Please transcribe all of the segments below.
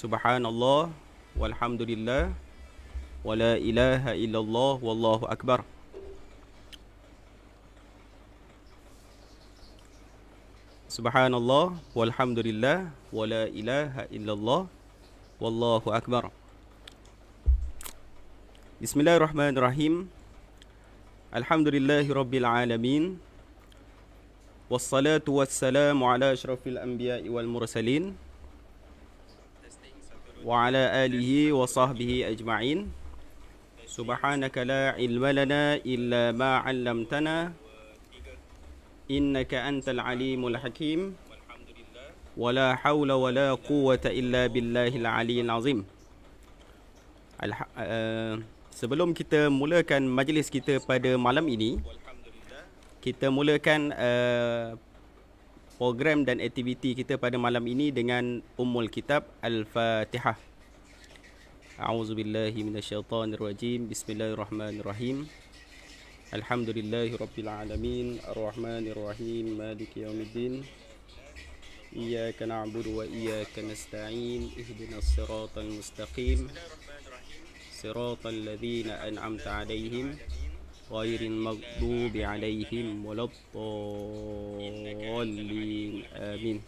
Subhanallah walhamdulillah wala ilaha illallah wallahu akbar. Subhanallah walhamdulillah wala ilaha illallah wallahu akbar. Bismillahirrahmanirrahim. Alhamdulillahi rabbil alamin. Wassalatu wassalamu ala asyrafil anbiya'i wal mursalin wa ala alihi wa sahbihi ajma'in. Subhanaka la ilma lana illa ma 'allamtana innaka antal alimul hakim. Wala haula wala quwwata illa billahil aliyyil azim. Sebelum kita mulakan majlis kita pada malam ini, kita mulakan program dan aktiviti kita pada malam ini dengan Ummul Kitab Al-Fatihah. A'udzubillahi minasyaitonirrajim. Bismillahirrahmanirrahim. Alhamdulillahi rabbil alamin, arrahmanirrahim, maliki yaumiddin. Iyyaka na'budu wa iyyaka nasta'in. Ihdinas siratal mustaqim. Siratal ladzina an'amta 'alaihim ghairil maghdubi 'alaihim waladdallin. Amin.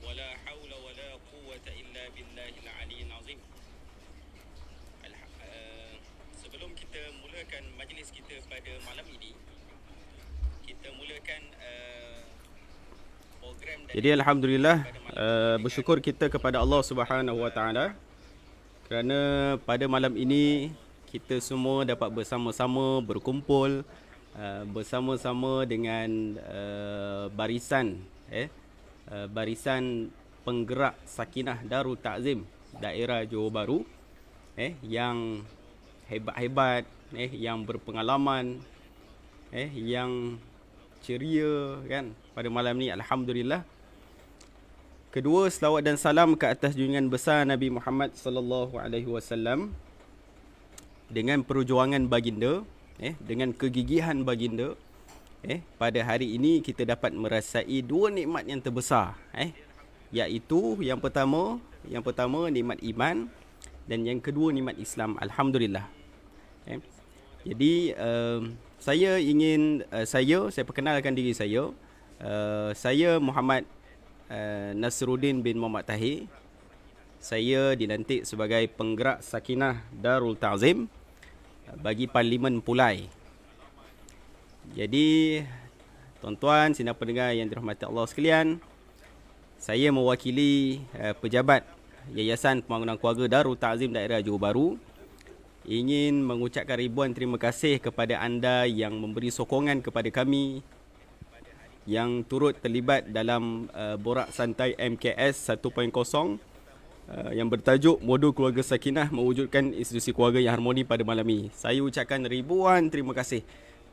Wala haula wala quwwata illa billahil aliyyil azim. Sebelum kita mulakan majlis kita pada malam ini, kita mulakan program. Jadi alhamdulillah, bersyukur kita kepada Allah Subhanahu wa taala kerana pada malam ini kita semua dapat bersama-sama berkumpul bersama-sama dengan barisan barisan penggerak Sakinah Darul Ta'zim daerah Johor Bahru yang hebat-hebat, yang berpengalaman, yang ceria kan pada malam ni. Alhamdulillah. Kedua, selawat dan salam ke atas junjungan besar Nabi Muhammad sallallahu alaihi wasallam. Dengan perjuangan baginda, dengan kegigihan baginda, pada hari ini kita dapat merasai dua nikmat yang terbesar, iaitu yang pertama nikmat iman dan yang kedua nikmat Islam. Alhamdulillah. Jadi saya ingin saya perkenalkan diri saya. Saya Muhammad Nasruddin bin Muhammad Tahir. Saya dilantik sebagai penggerak Sakinah Darul Ta'zim bagi Parlimen Pulai. Jadi tuan-tuan sidang pendengar yang dirahmati Allah sekalian, saya mewakili pejabat Yayasan Pembangunan Keluarga Darul Ta'zim daerah Johor Bahru ingin mengucapkan ribuan terima kasih kepada anda yang memberi sokongan kepada kami yang turut terlibat dalam borak santai MKS 1.0 yang bertajuk Modul Keluarga Sakinah Mewujudkan Institusi Keluarga yang Harmoni pada malam ini. Saya ucapkan ribuan terima kasih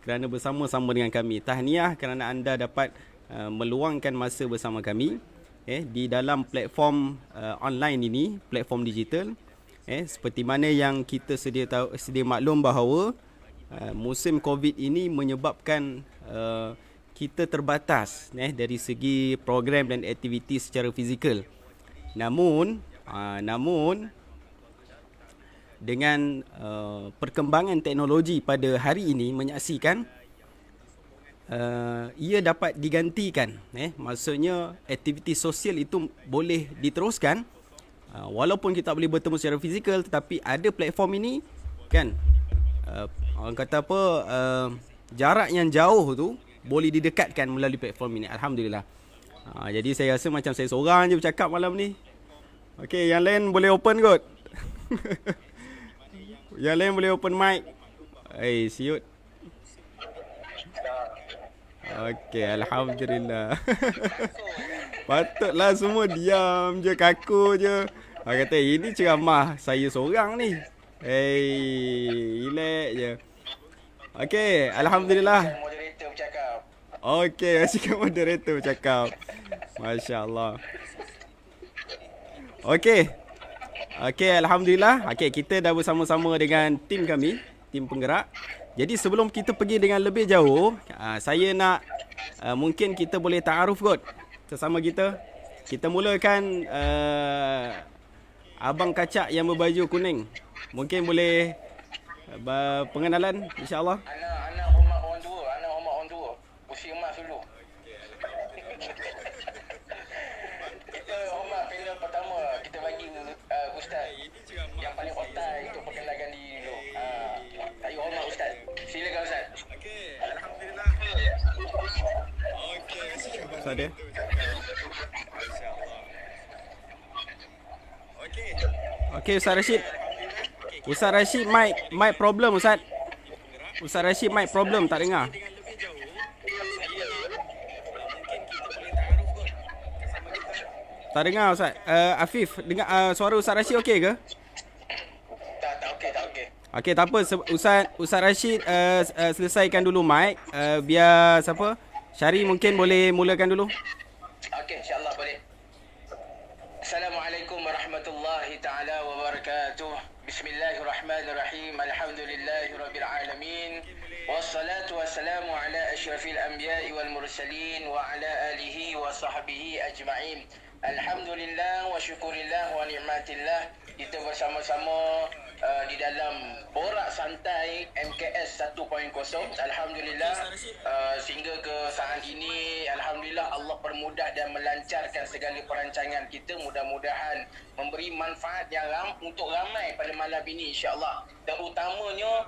kerana bersama-sama dengan kami. Tahniah kerana anda dapat meluangkan masa bersama kami di dalam platform online ini, platform digital. Seperti mana yang kita sedia maklum bahawa musim COVID ini menyebabkan kita terbatas dari segi program dan aktiviti secara fizikal. Namun dengan perkembangan teknologi pada hari ini menyaksikan ia dapat digantikan. Maksudnya aktiviti sosial itu boleh diteruskan walaupun kita boleh bertemu secara fizikal, tetapi ada platform ini kan, orang kata apa, jarak yang jauh tu boleh didekatkan melalui platform ini. Alhamdulillah. Jadi saya rasa macam saya seorang je bercakap malam ni. Okey, yang lain boleh open kot. Yang lain boleh open mic. Siut. Okey, alhamdulillah. Patutlah semua diam je, kaku je. Kata ini ceramah saya seorang ni. Relax je. Okey, alhamdulillah. Okey, asyik moderator bercakap. Masya-Allah. Okey, alhamdulillah. Okey, kita dah bersama-sama dengan tim kami, tim penggerak. Jadi sebelum kita pergi dengan lebih jauh, saya nak mungkin kita boleh ta'aruf kot sesama kita. Kita mulakan Abang Kacak yang berbaju kuning. Mungkin boleh pengenalan insya-Allah. Anak hormat orang tua, anak hormat orang tua. Usia emas dulu. Kita hormat panel pertama, kita bagi ustaz yang paling otai untuk perkenalkan diri dulu. Saya hormat ustaz. Silakan ustaz. Okey, alhamdulillah. Okey, Ustaz dia. insya-Allah. Okey. Okey Ustaz Rashid. Ustaz Rashid mic problem Ustaz. Ustaz Rashid mic problem tak dengar. Dengan lebih jauh, saya mungkin kita boleh taaruf kot sama kita. Tak dengar Ustaz. Afif, dengar suara Ustaz Rashid okey ke? Tak okey. Okey, tak apa. Ustaz Rashid selesaikan dulu mic. Biar siapa? Syari mungkin boleh mulakan dulu. Okey, insya-Allah boleh. Assalamualaikum warahmatullahi taala wabarakatuh. Bismillahirrahmanirrahim. Alhamdulillahirabbil alamin. Wassalatu wassalamu ala asyrafil anbiya'i wal mursalin wa ala alihi wa sahbihi ajma'in. Alhamdulillah wa syukurillah wa ni'matillah. Kita bersama-sama di dalam Borak Santai MKS 1.0. Alhamdulillah, sehingga ke saat ini alhamdulillah Allah permudah dan melancarkan segala perancangan kita. Mudah-mudahan memberi manfaat yang untuk ramai pada malam ini insya-Allah. Terutamanya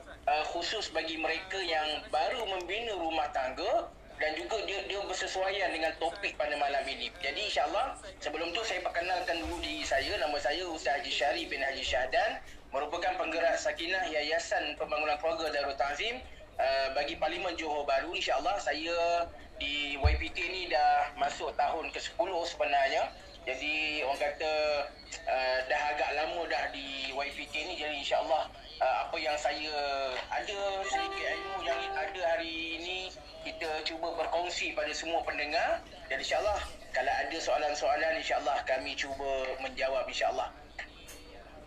khusus bagi mereka yang baru membina rumah tangga dan juga dia bersesuaian dengan topik pada malam ini. Jadi insya-Allah sebelum tu saya perkenalkan dulu diri saya. Nama saya Ustaz Haji Syarif bin Haji Syahdan, merupakan penggerak Sakinah Yayasan Pembangunan Keluarga Darul Ta'zim bagi Parlimen Johor Bahru. InsyaAllah saya di YPK ni dah masuk tahun ke-10 sebenarnya. Jadi orang kata dah agak lama dah di YPK ni. Jadi insyaAllah apa yang saya ada, sedikit ilmu yang ada hari ini, kita cuba berkongsi pada semua pendengar. Dan insyaAllah kalau ada soalan-soalan, insyaAllah kami cuba menjawab insyaAllah.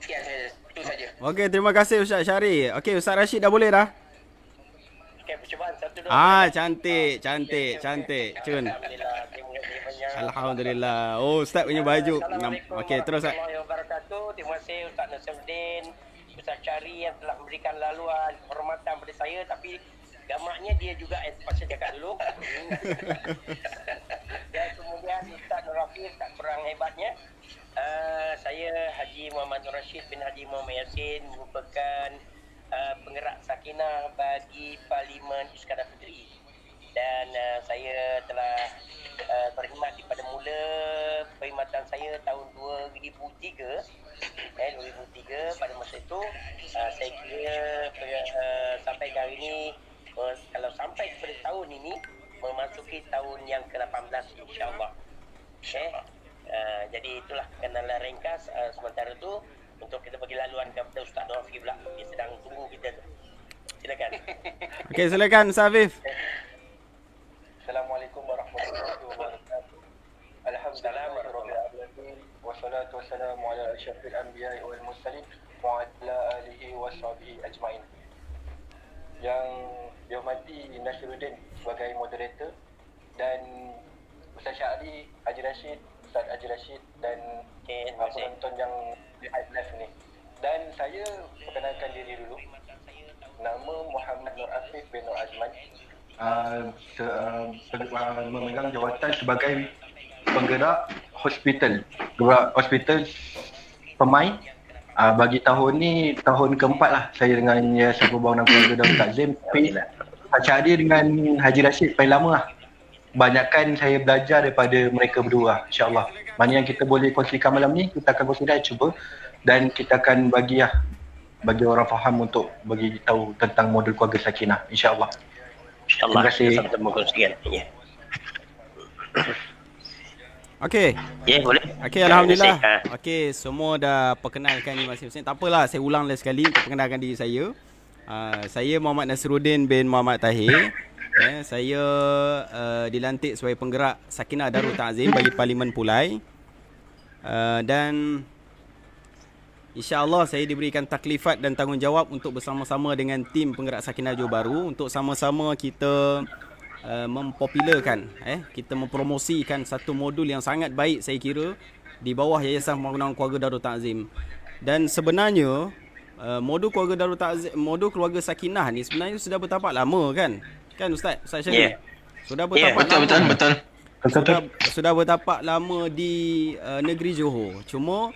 Sekian saja. Itu saja. Okey, terima kasih Ustaz Syari. Okey, Ustaz Rashid dah boleh dah? Okey, percubaan 1 2. Cantik. Cun. Alhamdulillah. Oh, Ustaz punya baju. Okey, terus Ustaz. Assalamualaikum warahmatullahi wabarakatuh. Terima kasih Ustaz Nasiruddin, Ustaz Syari yang telah memberikan laluan hormatan pada saya, tapi gamaknya dia juga pasal cakap dulu. Dan kemudian Ustaz Nur Rafiq tak kurang hebatnya. Saya Haji Muhammad Nur Rashid bin Haji Muhammad Yassin, merupakan penggerak Sakinah bagi Parlimen Iskandar Puteri. Dan saya telah berkhidmat pada mula perkhidmatan saya tahun 2003. 2003 pada masa itu saya kira sampai hari ini, kalau sampai kepada tahun ini memasuki tahun yang ke-18 insya-Allah. Jadi itulah kenalan ringkas. Sementara itu untuk kita bagi laluan kepada Ustaz Rafi pula, dia sedang tunggu kita tu. Silakan. Okey, silakan Ustaz Afif. Assalamualaikum warahmatullahi wabarakatuh. Alhamdulillahirabbil wassalatu wassalamu ala asyrafil anbiya'i wal mursalin wa ala alihi washabihi ajmain. Yang dihormati Nasiruddin sebagai moderator dan Ustaz Syari, Haji Rashid, Ustaz Haji Rashid dan penonton yang di live ni. Dan saya perkenalkan diri dulu. Nama Muhammad Nur Afif bin Nur Azman. Memegang jawatan sebagai penggerak hospital Pemain. Bagi tahun ni tahun keempat lah saya dengan Yayasan Pembangunan Keluarga Darul Ta'zim. Tapi Haji dengan Haji Rashid paling lama lah. Banyakkan saya belajar daripada mereka berdua, insyaAllah. Mana yang kita boleh kongsikan malam ni, kita akan kongsikan, cuba. Dan kita akan bagi orang faham untuk bagi tahu tentang modul keluarga Sakinah, insyaAllah. InsyaAllah. Terima kasih. Sama-sama kongsikan. Ya. Okey. Ya, boleh. Okey, alhamdulillah. Okey, semua dah perkenalkan ni masing-masing. Tak apalah, saya ulang lagi sekali untuk perkenalkan diri saya. Saya Muhammad Nasiruddin bin Muhammad Tahir. Saya dilantik sebagai penggerak Sakinah Darul Ta'zim bagi Parlimen Pulai. Dan insya-Allah saya diberikan taklifat dan tanggungjawab untuk bersama-sama dengan tim penggerak Sakinah Johor Bahru untuk sama-sama kita mempopularkan, kita mempromosikan satu modul yang sangat baik saya kira di bawah Yayasan Pembangunan Keluarga Darul Ta'zim. Dan sebenarnya modul keluarga Darul Ta'zim, modul keluarga Sakinah ni sebenarnya sudah bertapak lama kan? Kan Ustaz Syarif? Sudah bertapak lama. Betul. Sudah bertapak lama di negeri Johor. Cuma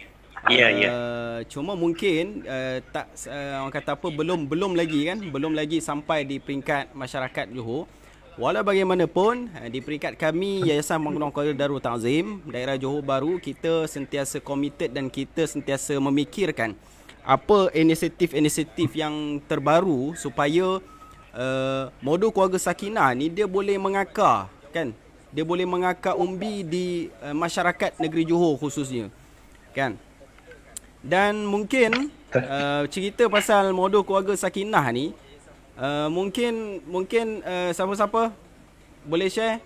cuma mungkin tak orang kata apa, belum lagi sampai di peringkat masyarakat Johor. Walau bagaimanapun, di peringkat kami Yayasan Pembangunan Keluarga Darul Ta'zim daerah Johor Bahru, kita sentiasa committed dan kita sentiasa memikirkan apa inisiatif-inisiatif yang terbaru supaya modul keluarga Sakinah ni dia boleh mengakar kan, dia boleh mengakar umbi di masyarakat negeri Johor khususnya kan. Dan mungkin cerita pasal modul keluarga Sakinah ni mungkin siapa-siapa boleh share.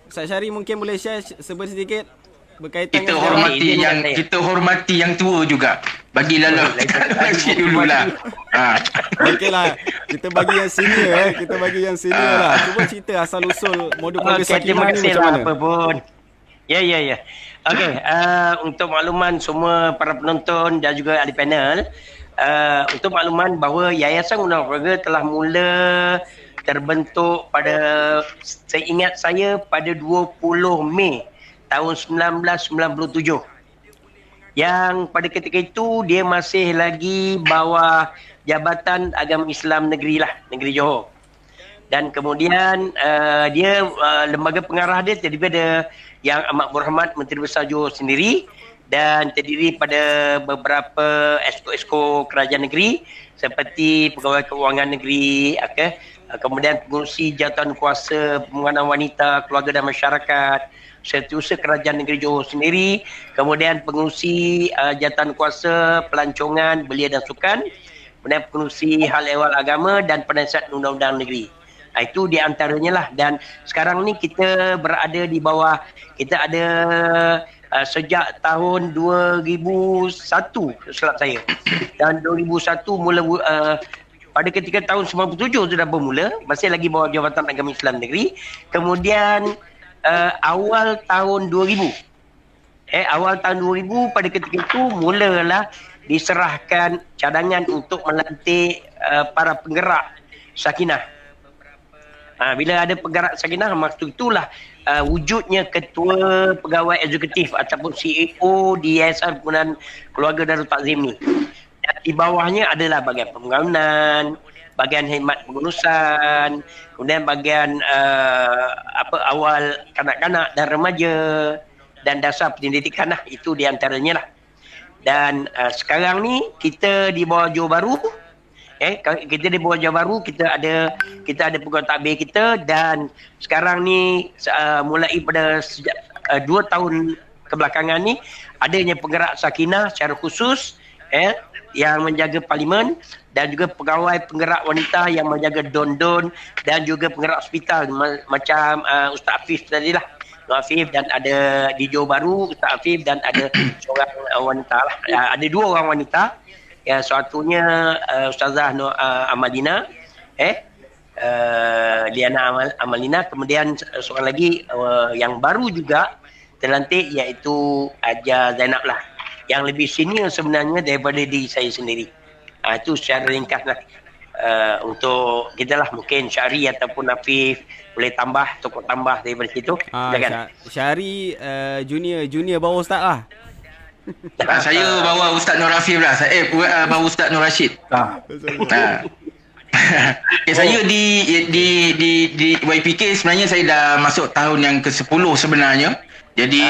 Ustaz Syari mungkin boleh share sedikit berkaitan kita hormati yang tua juga. Bagi lalu Rashid dululah. Okeylah, kita bagi yang senior lah. Cuba cerita asal usul modul keluarga Sakinah ni macam mana? Apa pun. Ya. Okey, untuk makluman semua para penonton dan juga ahli panel, untuk makluman bahawa Yayasan Pembangunan Keluarga telah mula terbentuk pada, seingat saya, pada 20 Mei tahun 1997. Yang pada ketika itu dia masih lagi bawah Jabatan Agama Islam Negeri Johor. Dan kemudian dia lembaga pengarah dia daripada Yang Amat Berhormat Menteri Besar Johor sendiri, dan terdiri pada beberapa esko-esko kerajaan negeri seperti Pegawai Kewangan Negeri, kemudian pengurusi jawatan kuasa pembangunan wanita, keluarga dan masyarakat, Setiausaha Kerajaan Negeri Johor sendiri, kemudian pengurusi jawatan kuasa pelancongan, belia dan sukan, kemudian pengurusi hal ehwal agama dan penasihat undang-undang negeri. Itu di antaranya lah. Dan sekarang ni kita berada di bawah, kita ada sejak tahun 2001 silap saya. Dan 2001 mula pada ketika tahun 97 sudah bermula, masih lagi bawah Jabatan Agama Islam Negeri. Kemudian awal tahun 2000 pada ketika itu mulalah diserahkan cadangan untuk melantik para penggerak Sakinah. Bila ada penggerak Sakinah, maksud itulah wujudnya Ketua Pegawai Eksekutif ataupun CEO di Yayasan Pembangunan Keluarga Darul Ta'zim ni. Dan di bawahnya adalah bahagian pembangunan, bahagian khidmat pengurusan, kemudian bahagian awal kanak-kanak dan remaja, dan dasar pendidikan lah. Itu di antaranya lah. Dan sekarang ni kita di bawah Johor Bahru, kita di bawah Johor Bahru, kita ada pegawai takbir kita, dan sekarang ni mulai pada sejak 2 tahun kebelakangan ni adanya penggerak Sakinah secara khusus yang menjaga parlimen, dan juga pegawai penggerak wanita yang menjaga don-don, dan juga penggerak hospital macam Ustaz Afif tadi lah, Afif, dan ada di Johor Bahru Ustaz Afif, dan ada seorang wanita lah, ada 2 orang wanita. Yang satunya Ustazah Nur Amalina, Liana Amalina, kemudian seorang lagi yang baru juga terlantik, iaitu Haja Zainab lah, yang lebih senior sebenarnya daripada diri saya sendiri. Itu secara ringkas lah. Untuk kita lah, mungkin Syari ataupun Afif boleh tambah, tokoh tambah daripada situ. Syari junior bawah Ustaz lah. Saya bawa Ustaz Nur Afif lah. Bawa Ustaz Nur Rashid. Saya di YPK sebenarnya saya dah masuk tahun yang ke-10 sebenarnya. Jadi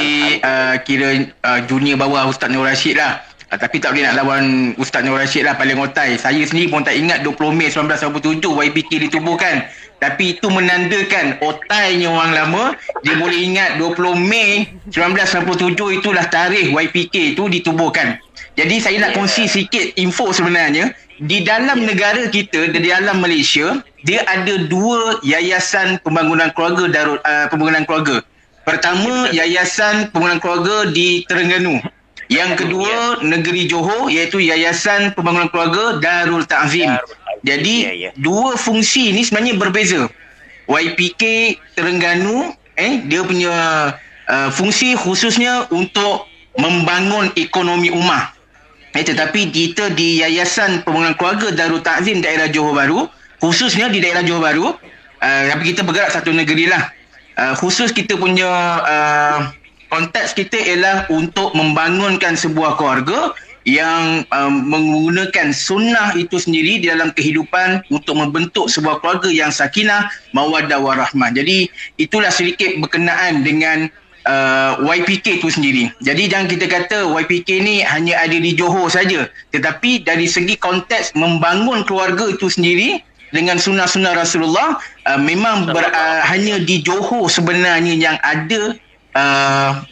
kira junior bawah Ustaz Nur Rashid lah. Tapi tak boleh nak lawan Ustaz Nur Rashid lah, paling otai. Saya sendiri pun tak ingat 20 Mei 1997 YPK ditubuhkan. Tapi itu menandakan otainya orang lama. Dia boleh ingat 20 Mei 1997 itulah tarikh YPK itu ditubuhkan. Jadi saya nak kongsi sikit info sebenarnya. Di dalam negara kita, di dalam Malaysia, dia ada 2 yayasan pembangunan keluarga pembangunan keluarga. Pertama, Yayasan Pembangunan Keluarga di Terengganu. Yang kedua, negeri Johor, iaitu Yayasan Pembangunan Keluarga Darul Ta'zim. Jadi 2 fungsi ni sebenarnya berbeza. YPK Terengganu dia punya fungsi khususnya untuk membangun ekonomi ummah. Tetapi kita di Yayasan Pembangunan Keluarga Darul Ta'zim daerah Johor Bahru, khususnya di daerah Johor Bahru, tapi kita bergerak satu negeri lah. Khusus kita punya konteks kita ialah untuk membangunkan sebuah keluarga yang menggunakan sunnah itu sendiri di dalam kehidupan untuk membentuk sebuah keluarga yang sakinah, mawaddah warahmah. Jadi itulah sedikit berkenaan dengan YPK itu sendiri. Jadi jangan kita kata YPK ni hanya ada di Johor saja, tetapi dari segi konteks membangun keluarga itu sendiri dengan sunnah-sunnah Rasulullah, memang hanya di Johor sebenarnya yang ada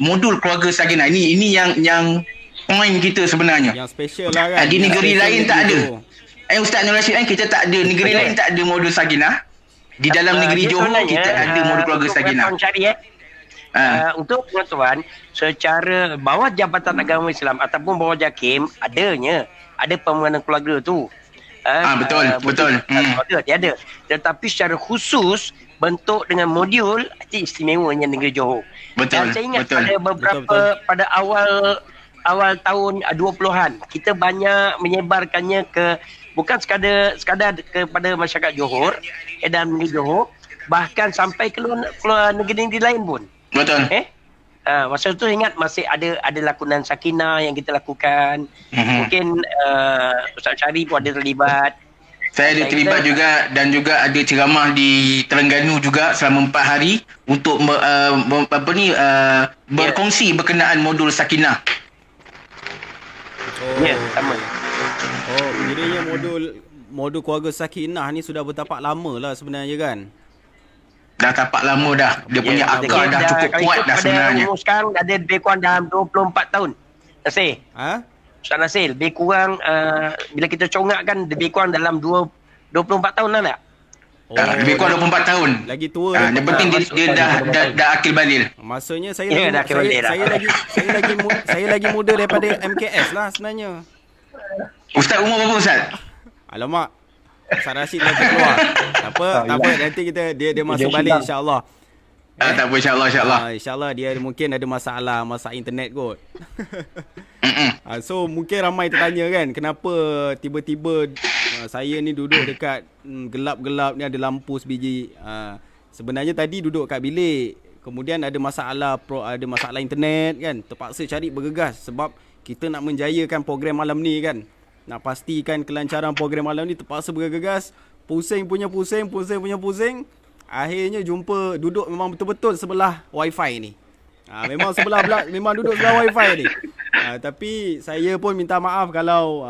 modul keluarga sakinah. Ini yang point kita sebenarnya. Yang special lah kan. Di negeri lain tak ada. Ustaz Nur Rashid, kita tak ada, negeri Betul. lain tak ada modul sakinah. Di dalam negeri Johor kita ada modul keluarga sakinah. Untuk pengetahuan, secara bawah Jabatan Agama Islam ataupun bawah JAKIM ada pembangunan keluarga tu. Betul. Dia ada. Tetapi secara khusus bentuk dengan modul itu istimewanya negeri Johor. Betul. Dan saya ingat Betul. pada beberapa pada awal tahun 20-an kita banyak menyebarkannya ke bukan sekadar kepada masyarakat Johor dan negeri Johor, bahkan sampai ke luar negeri-negeri lain pun. Betul. Masa tu ingat masih ada lakonan sakinah yang kita lakukan. Mungkin Ustaz Syari pun ada terlibat. Saya ada terlibat juga, dan juga ada ceramah di Terengganu juga selama 4 hari untuk berkongsi berkenaan modul sakinah. Ya, sama. Kiranya modul keluarga sakinah ni sudah bertapak lama lah sebenarnya kan. Dah tapak lama dah. Dia punya akar dah cukup kuat dah sebenarnya. Umur sekarang dah ada lebih kurang dalam 24 tahun. Nasir. Ustaz Nasir, lebih kurang bila kita congakkan lebih kurang dalam 24 tahun lah tak? Lebih kurang 24 tahun. Lagi tua. Yang penting dia dah akil balil. Maksudnya saya lagi muda daripada MKS lah sebenarnya. Ustaz umur berapa Ustaz? Alamak. Ustaz Rashid dah keluar. Tak apa, nanti dia masuk balik insya-Allah. Tak apa, insya-Allah. InsyaAllah dia mungkin ada masalah internet kot. So mungkin ramai tertanya kan, kenapa tiba-tiba saya ni duduk dekat gelap-gelap ni ada lampu sebiji. Sebenarnya tadi duduk kat bilik, kemudian ada masalah internet kan, terpaksa cari bergegas sebab kita nak menjayakan program malam ni kan. Nak pastikan kelancaran program malam ni, terpaksa bergegas. Pusing. Akhirnya duduk memang betul-betul sebelah wifi ni. Memang duduk sebelah wifi ni. Tapi saya pun minta maaf kalau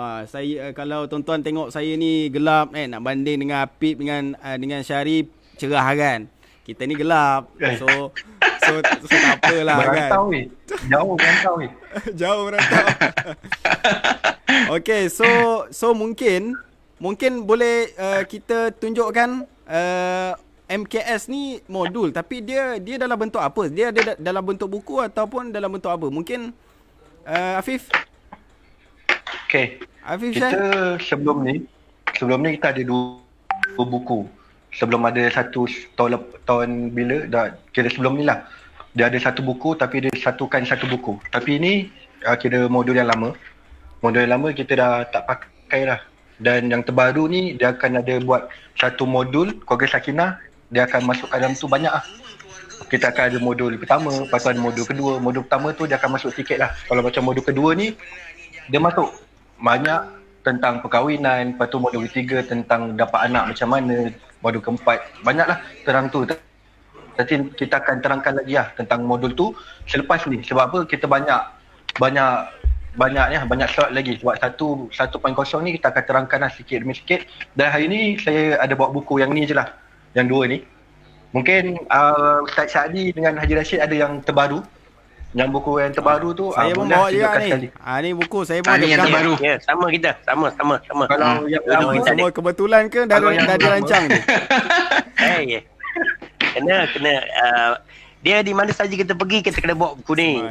kalau tuan-tuan tengok saya ni gelap nak banding dengan Apip dengan Syarif cerah kan. Kita ni gelap. So tak apalah kan. Jauh merantau. Jauh merantau. Okay, so mungkin boleh kita tunjukkan MKS ni modul, tapi dia dalam bentuk apa? Dia ada dalam bentuk buku ataupun dalam bentuk apa? Mungkin Afif. Okay. Afif, kita sebelum ni kita ada dua buku. Sebelum ada satu tahun bila dah kira sebelum ni lah. Dia ada satu buku tapi dia satukan satu buku. Tapi ini kira modul yang lama. Modul yang lama kita dah tak pakai lah. Dan yang terbaru ni dia akan ada buat satu modul keluarga sakinah. Dia akan masukkan dalam tu banyak lah. Kita akan ada modul pertama, lepas tu ada modul kedua. Modul pertama tu dia akan masuk sikit lah. Kalau macam modul kedua ni dia masuk banyak tentang perkahwinan. Lepas tu modul ketiga tentang dapat anak macam mana. Modul keempat banyaklah terang tu. Nanti kita akan terangkan lagi lah tentang modul tu selepas ni. Sebab apa? Kita banyak slot lagi. Sebab 1.0 ni kita akan terangkan lah sikit demi sikit. Dan hari ni saya ada bawa buku yang ni je lah. Yang dua ni. Mungkin Ustaz Syadi dengan Haji Rashid ada yang terbaru. Yang buku yang terbaru tu saya pun bawa juga ni. Ni buku saya pun ada yang terbaru. Ya, sama kita. Sama. Kalau yang lama semua kebetulan ke dah dirancang ni? Kena dia di mana saja kita pergi kita kena bawa buku ni.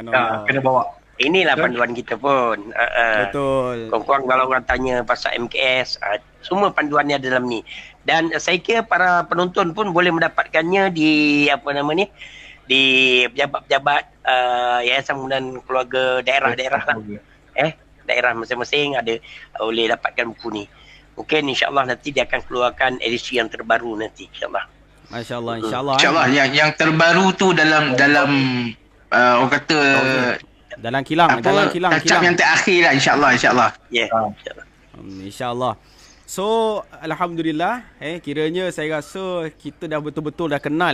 Kena bawa. Inilah panduan kita pun. Betul. Kurang kalau orang tanya pasal MKS, semua panduannya dalam ni. Dan saya kira para penonton pun boleh mendapatkannya di di pejabat-pejabat Yayasan Pembangunan Keluarga daerah-daerah lah. daerah masing-masing ada boleh dapatkan buku ni. Mungkin insya-Allah nanti dia akan keluarkan edisi yang terbaru nanti insya-Allah. Masya-Allah, insya-Allah. InsyaAllah yang terbaru tu dalam orang kata Dalam kilang, dalam kilang. touch-up yang terakhir lah insya-Allah. Ya. Yeah, insya-Allah. InsyaAllah. So, alhamdulillah, kiranya saya rasa kita dah betul-betul dah kenal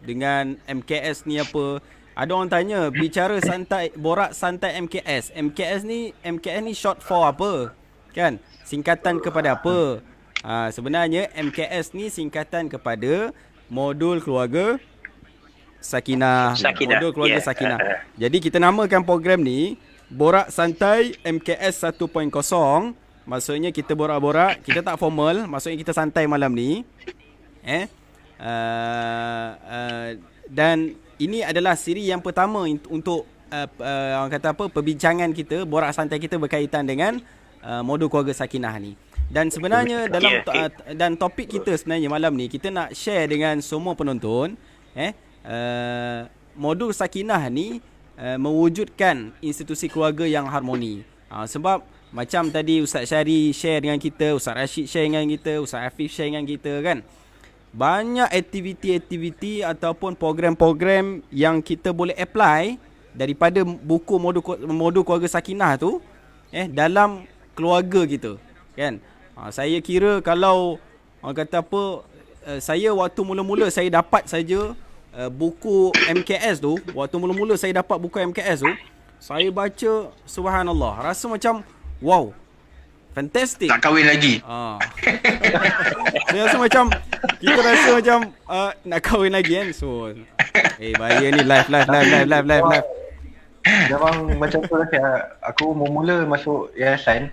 dengan MKS ni apa. Ada orang tanya, bicara santai, borak santai MKS. MKS ni short for apa? Kan? Singkatan kepada apa? Sebenarnya MKS ni singkatan kepada Modul Keluarga Sakinah. Modul Keluarga Sakinah. Jadi kita namakan program ni Borak Santai MKS 1.0. Maksudnya kita borak-borak, kita tak formal, maksudnya kita santai malam ni. Dan ini adalah siri yang pertama untuk orang kata apa, perbincangan kita, borak santai kita berkaitan dengan Modul Keluarga Sakinah ni. Dan sebenarnya dalam dan topik kita sebenarnya malam ni kita nak share dengan semua penonton Modul Sakinah ni mewujudkan institusi keluarga yang harmoni. Sebab macam tadi Ustaz Syari share dengan kita, Ustaz Rashid share dengan kita, Ustaz Afif share dengan kita kan. Banyak aktiviti-aktiviti ataupun program-program yang kita boleh apply daripada buku modul keluarga Sakinah tu dalam keluarga kita kan. Saya kira kalau orang kata apa, saya waktu mula-mula saya dapat saja buku MKS tu, waktu mula-mula saya dapat buku MKS tu, saya baca subhanallah, rasa macam wow, fantastic. Tak kahwin lagi. Saya rasa macam kita rasa macam nak kahwin lagi kan. So bahaya ni, live. Memang macam tu lah. Aku mula masuk yayasan,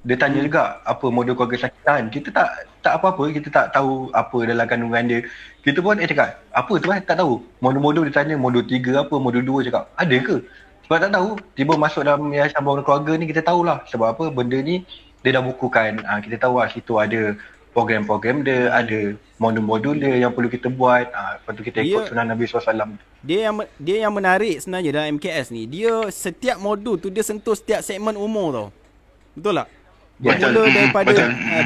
dia tanya juga apa modul keluarga Sakinah. Kita tak apa-apa, kita tak tahu apa dalam kandungan dia. Kita pun cakap, apa tu tak tahu. Modul-modul dia tanya, modul 3 apa, modul 2 cakap, ada ke? Sebab tak tahu. Tiba masuk dalam yayasan bangunan keluarga ni kita tahulah. Sebab apa, benda ni dia dah bukukan. Kita tahu lah situ ada program-program dia, ada modul-modul dia yang perlu kita buat. Lepas tu kita ikut sunnah Nabi SAW. Dia yang menarik sebenarnya dalam MKS ni, dia setiap modul tu dia sentuh setiap segmen umur tau. Betul tak?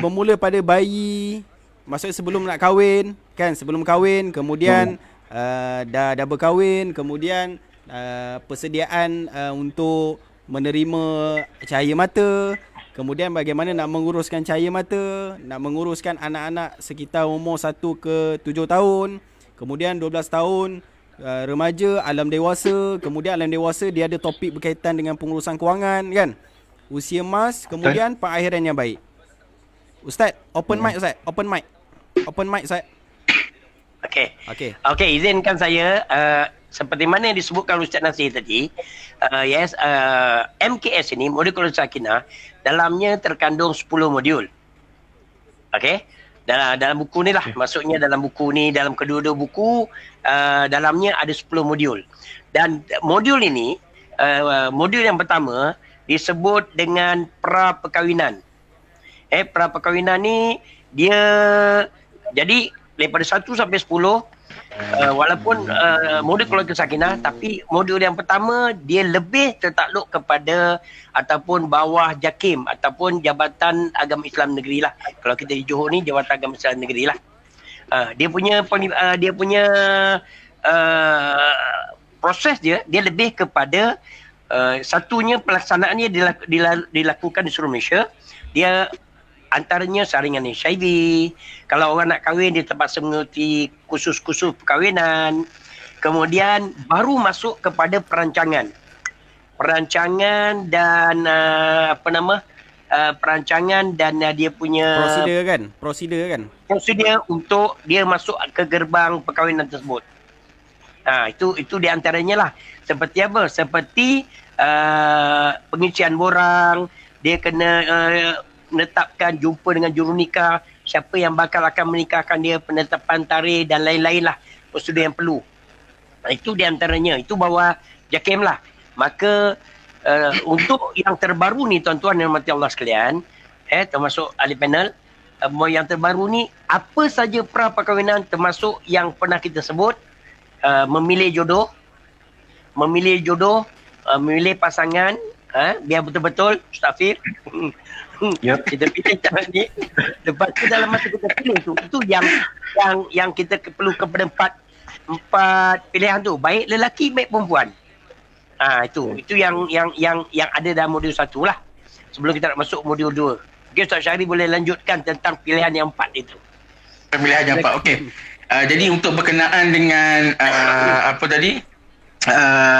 Bermula pada bayi, maksudnya sebelum nak kahwin kan, sebelum kahwin, kemudian dah berkahwin, kemudian persediaan untuk menerima cahaya mata, kemudian bagaimana nak menguruskan cahaya mata, nak menguruskan anak-anak sekitar umur 1 ke 7 tahun, kemudian 12 tahun remaja, alam dewasa, kemudian alam dewasa dia ada topik berkaitan dengan pengurusan kewangan kan, usia emas, kemudian perakhiran yang baik. Ustaz, open mic Ustaz, open mic Ustaz. Okey, izinkan saya seperti mana yang disebutkan Ustaz Nasir tadi, MKS ini, Modul Keluarga Sakinah, dalamnya terkandung 10 modul. Okey, dalam buku ni lah, maksudnya dalam buku ni, dalam kedua-dua buku, dalamnya ada 10 modul. Dan modul ini, modul yang pertama disebut dengan pra-perkahwinan. Pra-perkahwinan ni dia jadi daripada 1 sampai 10, walaupun modul keluarga Sakinah, tapi modul yang pertama dia lebih tertakluk kepada ataupun bawah JAKIM ataupun Jabatan Agama Islam Negeri lah. Kalau kita di Johor ni Jabatan Agama Islam Negeri lah. Dia punya proses dia lebih kepada satunya pelaksanaannya dilakukan di seluruh Malaysia. Dia antaranya saringan HIV. Kalau orang nak kahwin, dia terpaksa mengikuti kursus-kursus perkahwinan. Kemudian baru masuk kepada perancangan dan perancangan dan dia punya prosedur kan. Prosedur untuk dia masuk ke gerbang perkahwinan tersebut. Itu di antaranya lah. Seperti apa? Seperti pengisian borang, dia kena menetapkan jumpa dengan jurunikah, siapa yang bakal akan menikahkan dia, penetapan tarikh dan lain-lain lah, prosedur yang perlu. Itu di antaranya, itu bawah JAKIM lah. Maka untuk yang terbaru ni tuan-tuan dan mati Allah sekalian, termasuk ahli panel, yang terbaru ni apa saja pra-perkahwinan, termasuk yang pernah kita sebut, memilih jodoh, memilih pasangan, Biar betul-betul Mustafir. Yep. Kita pilih cara ni. Lepas tu dalam masa kita pilih tu, itu yang kita perlu kepada empat pilihan tu. Baik lelaki, baik perempuan. Itu yang ada dalam modul 1 lah. Sebelum kita nak masuk modul 2. Mungkin Ustaz Syahri boleh lanjutkan tentang pilihan yang 4 itu. Pilihan yang 4. Okey. Jadi untuk berkenaan dengan apa tadi?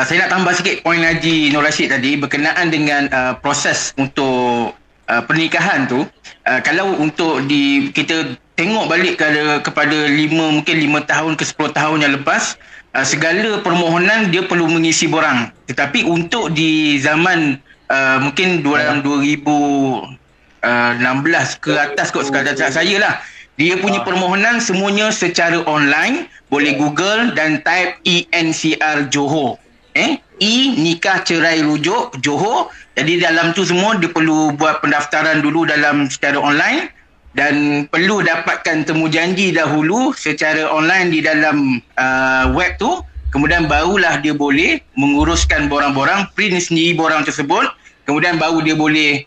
Saya nak tambah sikit poin Haji Nur Rashid tadi berkenaan dengan proses untuk pernikahan tu. Kalau untuk kita tengok balik kepada 5 tahun ke 10 tahun yang lepas, segala permohonan dia perlu mengisi borang. Tetapi untuk di zaman mungkin dalam 2016 ke atas kot sekadar saya lah, dia punya permohonan semuanya secara online. Boleh Google dan type ENCR Johor. Nikah cerai rujuk Johor. Jadi dalam tu semua dia perlu buat pendaftaran dulu dalam secara online dan perlu dapatkan temujanji dahulu secara online di dalam web tu. Kemudian barulah dia boleh menguruskan borang-borang, print sendiri borang tersebut. Kemudian baru dia boleh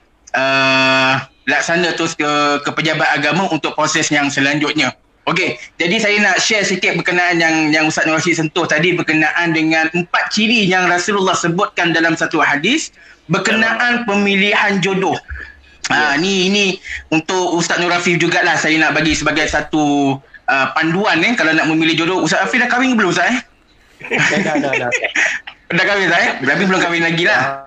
laksana terus ke pejabat agama untuk proses yang selanjutnya. Okey, jadi saya nak share sikit berkenaan yang Ustaz Nur Rashid sentuh tadi berkenaan dengan 4 ciri yang Rasulullah sebutkan dalam satu hadis berkenaan pemilihan jodoh. Ni untuk Ustaz Nur Rashid jugalah saya nak bagi sebagai satu panduan kalau nak memilih jodoh. Ustaz Rashid dah kahwin ke belum Ustaz? Dah. Dah kahwin Ustaz tapi belum kahwin lagi lah.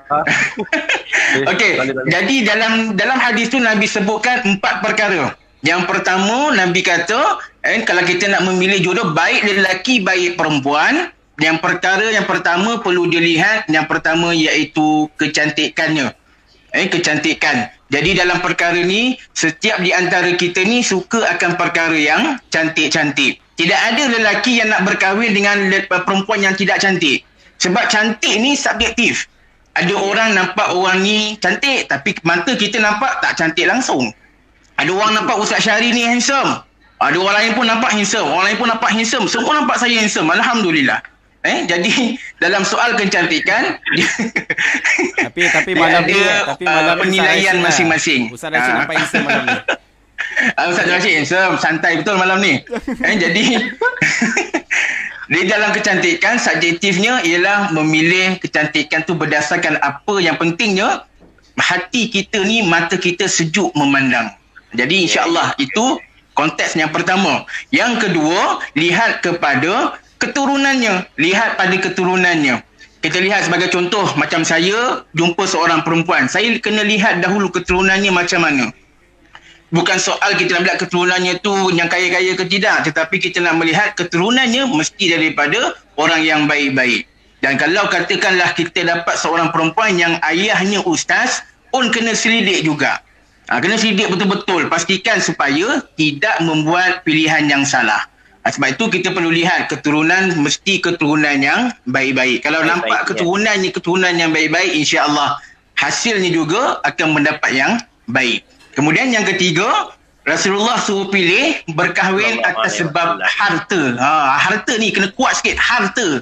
Okey, jadi dalam hadis tu Nabi sebutkan 4 perkara. Yang pertama, Nabi kata, kalau kita nak memilih jodoh, baik lelaki, baik perempuan, yang pertama perlu dilihat, yang pertama iaitu kecantikannya. Kecantikan. Jadi dalam perkara ni, setiap di antara kita ni suka akan perkara yang cantik-cantik. Tidak ada lelaki yang nak berkahwin dengan perempuan yang tidak cantik. Sebab cantik ni subjektif. Ada orang nampak orang ni cantik, tapi mata kita nampak tak cantik langsung. Ada orang nampak Ustaz Syahri ni handsome. Ada orang lain pun nampak handsome. Orang lain pun nampak handsome. Semua nampak saya handsome. Alhamdulillah. Jadi dalam soal kecantikan tapi malam ni penilaian masing-masing. Ustaz Rashid nampak handsome malam ni. Ustaz Rashid handsome, santai betul malam ni. Jadi di dalam kecantikan, subjektifnya ialah memilih kecantikan tu berdasarkan apa yang pentingnya hati kita ni, mata kita sejuk memandang. Jadi insya-Allah itu konteks yang pertama. Yang kedua, lihat kepada keturunannya. Lihat pada keturunannya. Kita lihat sebagai contoh, macam saya jumpa seorang perempuan. Saya kena lihat dahulu keturunannya macam mana. Bukan soal kita nak lihat keturunannya tu yang kaya-kaya ke tidak. Tetapi kita nak melihat keturunannya mesti daripada orang yang baik-baik. Dan kalau katakanlah kita dapat seorang perempuan yang ayahnya ustaz, pun kena selidik juga. Kena selidik betul-betul. Pastikan supaya tidak membuat pilihan yang salah. Sebab itu kita perlu lihat keturunan, mesti keturunan yang baik-baik. Kalau nampak keturunan yang baik-baik, insya-Allah hasilnya juga akan mendapat yang baik. Kemudian yang ketiga, Rasulullah suruh pilih berkahwin atas sebab harta. Harta ni kena kuat sikit, harta.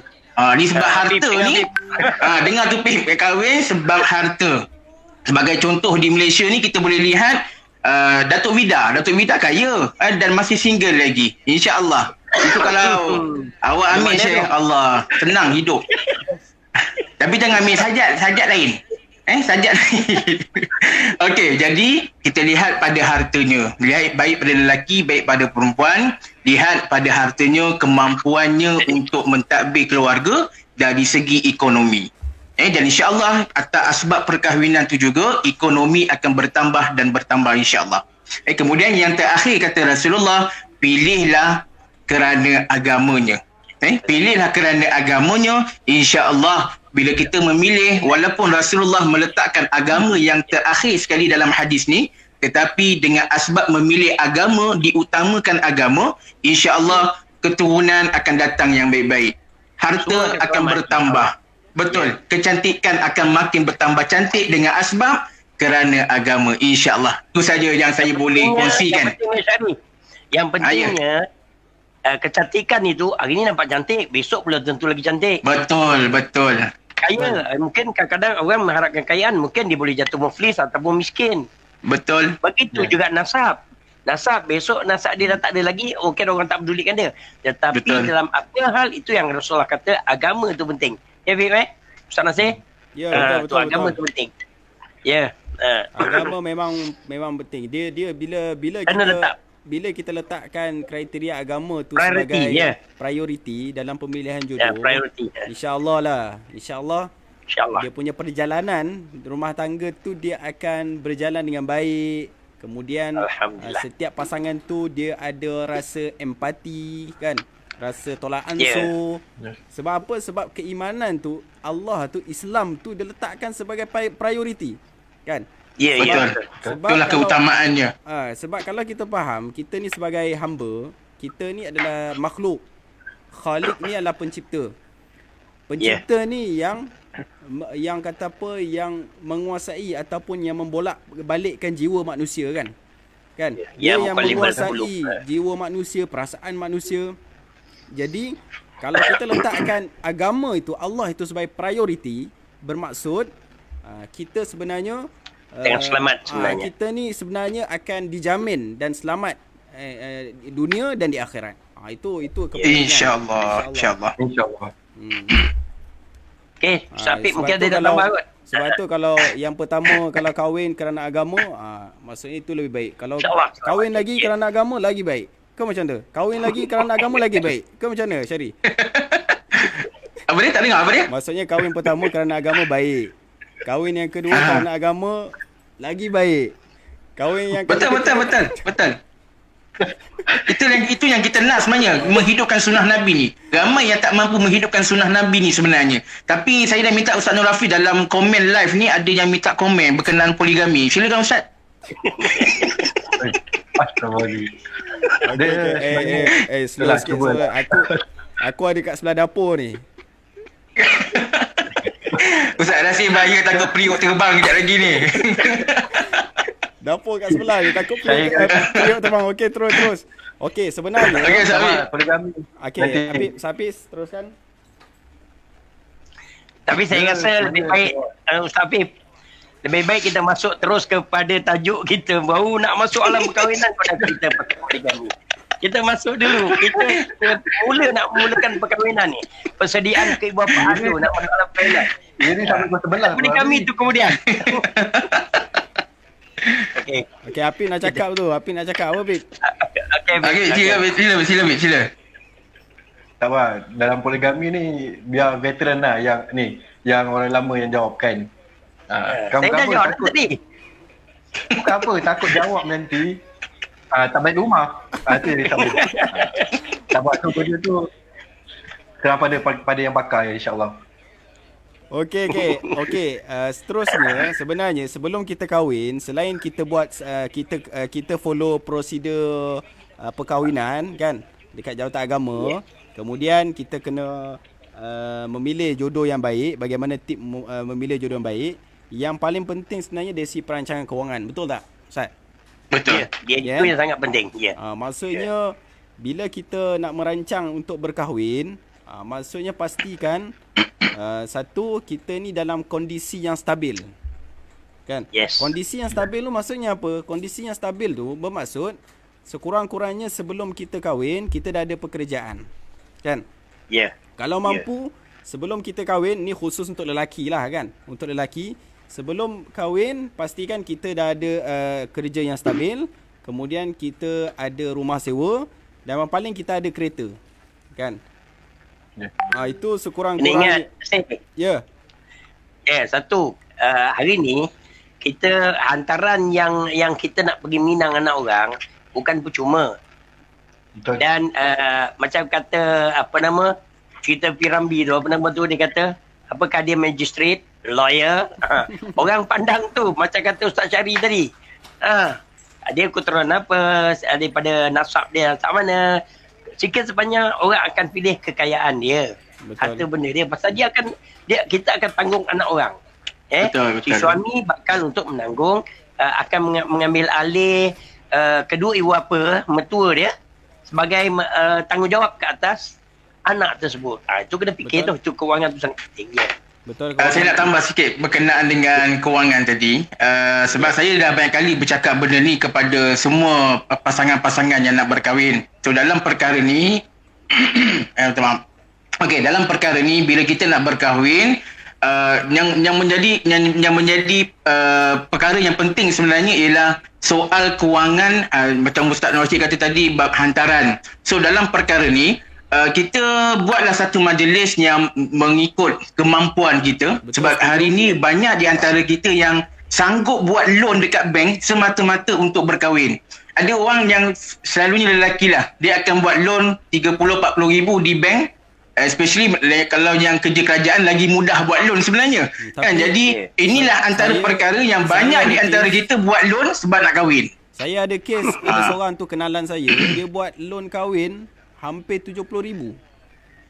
Ni sebab harta ni. Dengar tu kahwin sebab harta. Sebagai contoh di Malaysia ni kita boleh lihat Datuk Vida kaya dan masih single lagi. InsyaAllah. Itu kalau awak ambil Allah, tenang hidup. Tapi jangan ambil sajat lain. Sajat lain. Okey, jadi kita lihat pada hartanya. Lihat baik pada lelaki, baik pada perempuan. Lihat pada hartanya, kemampuannya untuk mentadbir keluarga dari segi ekonomi. Dan insyaAllah atas asbab perkahwinan tu juga ekonomi akan bertambah dan bertambah insyaAllah. Kemudian yang terakhir kata Rasulullah, pilihlah kerana agamanya. Pilihlah kerana agamanya, insyaAllah bila kita memilih, walaupun Rasulullah meletakkan agama yang terakhir sekali dalam hadis ni, tetapi dengan asbab memilih agama, diutamakan agama, insyaAllah keturunan akan datang yang baik-baik. Harta akan bertambah. Betul, kecantikan akan makin bertambah cantik dengan asbab kerana agama, insya-Allah. Itu saja yang saya boleh kongsikan. Yang pentingnya kecantikan itu hari ni nampak cantik, besok pula tentu lagi cantik. Betul. kaya. Mungkin kadang-kadang orang mengharapkan kekayaan, mungkin dia boleh jatuh muflis ataupun miskin. Betul. Begitu juga nasab. Nasab, besok nasab dia dah tak ada lagi, mungkin orang tak pedulikan dia. Tetapi Betul. dalam apa hal itu yang Rasulullah kata, agama itu penting. Ya, Fik, Ustaz Nasir? Ya, betul. Agama itu penting. Ya. Agama memang penting. Dia bila Kena letak. bila kita letakkan kriteria agama tu Priority, sebagai priority dalam pemilihan Ya, jodoh. priority. InsyaAllah lah. InsyaAllah InsyaAllah. dia punya perjalanan rumah tangga tu dia akan berjalan dengan baik. Kemudian Alhamdulillah. setiap pasangan tu dia ada rasa empati kan, rasa tolak Ya. ansur. Ya. Sebab apa? Sebab keimanan tu Allah tu, Islam tu dia letakkan sebagai priority kan. Ya, Betul. Sebab Itulah kalau- keutamaannya. Sebab kalau kita faham, kita ni sebagai hamba, kita ni adalah makhluk. Khalik ni adalah pencipta. Pencipta ni yang kata apa, yang menguasai ataupun yang membolak-balikkan jiwa manusia kan. Kan? Ya, Dia yang mukallibal menguasai jiwa manusia, perasaan manusia. Jadi, kalau kita letakkan agama itu, Allah itu sebagai priority, bermaksud kita sebenarnya Dengan selamat sebenarnya. kita ni sebenarnya akan dijamin dan selamat di dunia dan di akhirat. Itu kepentingan. InsyaAllah. InsyaAllah. Okey, Ustaz Apik Sebab mungkin tu ada nak kalau- tambah kot. Sebab tu kalau yang pertama kalau kahwin kerana agama, maksudnya itu lebih baik. Kalau InsyaAllah. kahwin lagi kerana agama lagi baik. Ke macam tu? Kahwin lagi kerana agama lagi baik. Ke macam mana, Syari? Apa dia? Tak dengar apa dia? Maksudnya kahwin pertama kerana agama baik. Kahwin yang kedua kerana agama lagi baik. Kahwin yang Betul. Itu yang kita nak sebenarnya, menghidupkan sunnah Nabi ni. Ramai yang tak mampu menghidupkan sunnah Nabi ni sebenarnya. Tapi saya dah minta Ustaz Nur Rafi dalam komen live ni, ada yang minta komen berkenaan poligami. Silakan Ustaz. Astagfirullahaladzim. Slow sikit. Aku ada kat sebelah dapur ni. Ustaz Rasim bahaya, takut periuk terbang sekejap lagi ni. Dapur kat sebelah ni. Takut periuk terbang. Okey, terus. Okey, sebenarnya. Okey, Ustaz Rafi. Poligami. Okey, Hafiz teruskan. Tapi saya rasa lebih baik Ustaz Apik, lebih baik kita masuk terus kepada tajuk kita. Baru nak masuk alam perkahwinan kau dah cerita pasal poligami. Kita masuk dulu. Kita nak mulakan perkahwinan ni. Persediaan keibapaan tu nak masuk alam perkahwinan. Ini sampai kau sebelah. Poligami tu kemudian. Okey. Okey, Apik nak cakap tu. Apik nak cakap apa, Apik? Okey, sila. Tak apa, dalam poligami ni biar veteran lah yang orang lama yang jawab kan. Saya dah jawab tadi. Bukan apa, takut jawab nanti tak baik rumah. Tu dia tak baik. Tak buat tu benda tu pada yang pakar insya-Allah. Okey. Seterusnya sebenarnya sebelum kita kahwin, selain kita buat kita follow prosedur perkahwinan kan dekat jawatan agama, kemudian kita kena memilih jodoh yang baik. Bagaimana tip memilih jodoh yang baik? Yang paling penting sebenarnya dari segi perancangan kewangan. Betul tak, Ustaz? Betul. Dia itu yang sangat penting. Ya. Maksudnya bila kita nak merancang untuk berkahwin, maksudnya pastikan satu, kita ni dalam kondisi yang stabil. Kan? Yes. Kondisi yang stabil tu maksudnya apa? Kondisi yang stabil tu bermaksud sekurang-kurangnya sebelum kita kahwin, kita dah ada pekerjaan. Kan? Ya. Kalau mampu sebelum kita kahwin, ni khusus untuk lelaki lah kan. Untuk lelaki, sebelum kahwin pastikan kita dah ada kerja yang stabil, kemudian kita ada rumah sewa dan yang paling kita ada kereta. Kan? Itu sekurang-kurangnya. Ingat, Ya. Satu, hari ni kita hantaran yang kita nak pergi minang anak orang bukan percuma. Betul. Dan macam kata cerita Pirambi tu, apa nama tu dia kata, apakah dia magistrate, lawyer, orang pandang tu macam kata Ustaz Syari tadi. Dia keturunan apa, daripada nasab dia tak mana. Sikit sebanyak orang akan pilih kekayaan dia. Betul. Harta benda dia. Pasal kita akan tanggung anak orang. Betul. Si suami bakal untuk menanggung, akan mengambil alih kedua ibu bapa, mertua dia sebagai tanggungjawab ke atas anak tersebut. Itu kena fikir. Betul. tu. Itu kewangan tu sangat penting. Ya. Betul. Saya nak tambah sikit berkenaan dengan kewangan tadi. Sebab saya dah banyak kali bercakap benda ni kepada semua pasangan-pasangan yang nak berkahwin. So dalam perkara ni minta maaf. Okey, dalam perkara ni bila kita nak berkahwin, yang menjadi perkara yang penting sebenarnya ialah soal kewangan, macam Ustaz Nur Rashid kata tadi, bab hantaran. So dalam perkara ni kita buatlah satu majlis yang mengikut kemampuan kita. Betul, sebab hari ni banyak di antara kita yang sanggup buat loan dekat bank semata-mata untuk berkahwin. Ada orang yang selalunya lelaki lah, dia akan buat loan 30-40 ribu di bank, especially kalau yang kerja kerajaan lagi mudah buat loan sebenarnya. Kan? Jadi inilah antara perkara yang banyak di antara kita buat loan sebab nak kahwin. Saya ada kes, ada seorang tu kenalan saya, dia buat loan kahwin hampir 70,000.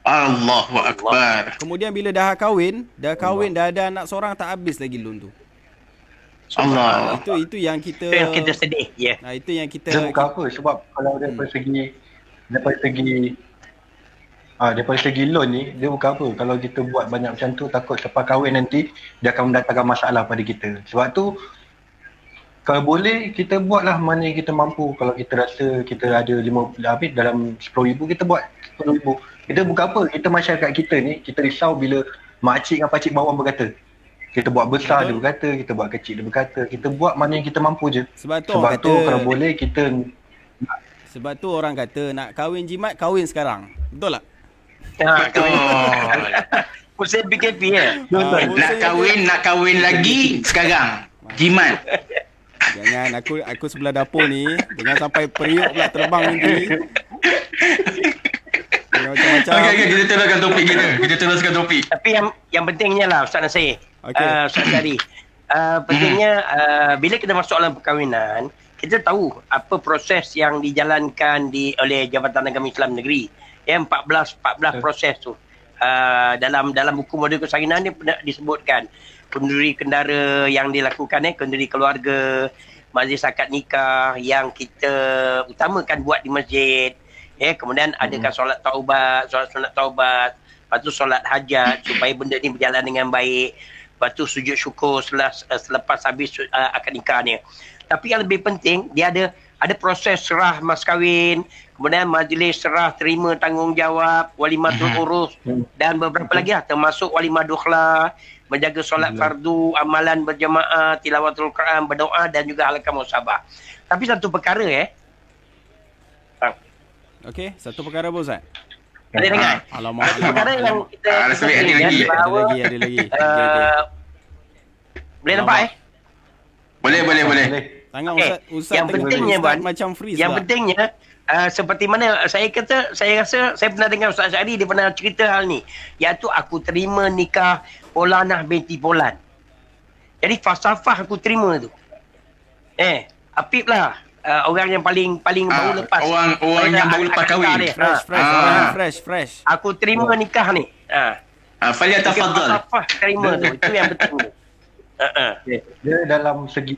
Allahu Akbar. Kemudian bila dah kahwin, dah ada anak seorang, tak habis lagi loan tu. Allah. Itu yang kita, Itu yang kita sedih, ya. Itu yang kita Dia bukan apa, sebab kalau daripada segi loan ni, dia bukan apa. Kalau kita buat banyak macam tu, takut selepas kahwin nanti dia akan mendatangkan masalah pada kita. Sebab tu kalau boleh kita buatlah mana yang kita mampu. Kalau kita rasa kita ada dalam 10,000, kita buat 10,000. Kita bukan apa, kita masyarakat kita ni, kita risau bila makcik dengan pakcik bawang berkata. Kita buat besar, dia berkata, kita buat kecil, dia berkata. Kita buat mana yang kita mampu je. Sebab tu kalau boleh kita... Sebab tu orang kata nak kahwin jimat, kahwin sekarang. Betul tak? Betul. Pusing PKP ya. Nak kahwin lagi sekarang. Jimat. Jangan, aku sebelah dapur ni, jangan sampai periuk pula terbang nanti. Macam-macam. Okey, kita teruskan topik. Tapi yang pentingnya lah Ustaz Nasir. Okey. Ustaz Dari. Pentingnya bila kita masuk dalam perkahwinan, kita tahu apa proses yang dijalankan oleh Jabatan Agama Islam Negeri. 14 proses tu. Dalam buku model persalinan ni pernah disebutkan kenduri kendara yang dilakukan, kenduri keluarga, majlis akad nikah yang kita utamakan buat di masjid, kemudian adakan solat sunat taubat, lepas tu solat hajat supaya benda ni berjalan dengan baik, lepas tu sujud syukur selepas habis akad nikah ni. Tapi yang lebih penting, dia ada proses serah mas kahwin, kemudian majlis serah terima tanggungjawab, walimatul urus dan beberapa lagi lah, termasuk walimah dukhla, menjaga solat fardu, amalan berjamaah, tilawatul Quran, berdoa dan juga halaqah musabah. Tapi satu perkara Okey, satu perkara apa Ustaz? ada dengar? Alamak. Satu perkara yang kita ada lagi. Ada lagi. boleh nampak Boleh. Tangan Okey, Ustaz yang tengah pentingnya, Ustaz Wan, macam freeze yang lah. pentingnya seperti mana saya rasa saya pernah dengar Ustaz Syari, dia pernah cerita hal ni, iaitu aku terima nikah Polanah binti Polan. Jadi falsafah aku terima tu. Apip lah orang yang paling baru lepas. Orang yang baru lepas kahwin. Fresh. Aku terima nikah ni. Falyatafaddal. Falsafah terima tu. Itu yang penting tu. Dia dalam segi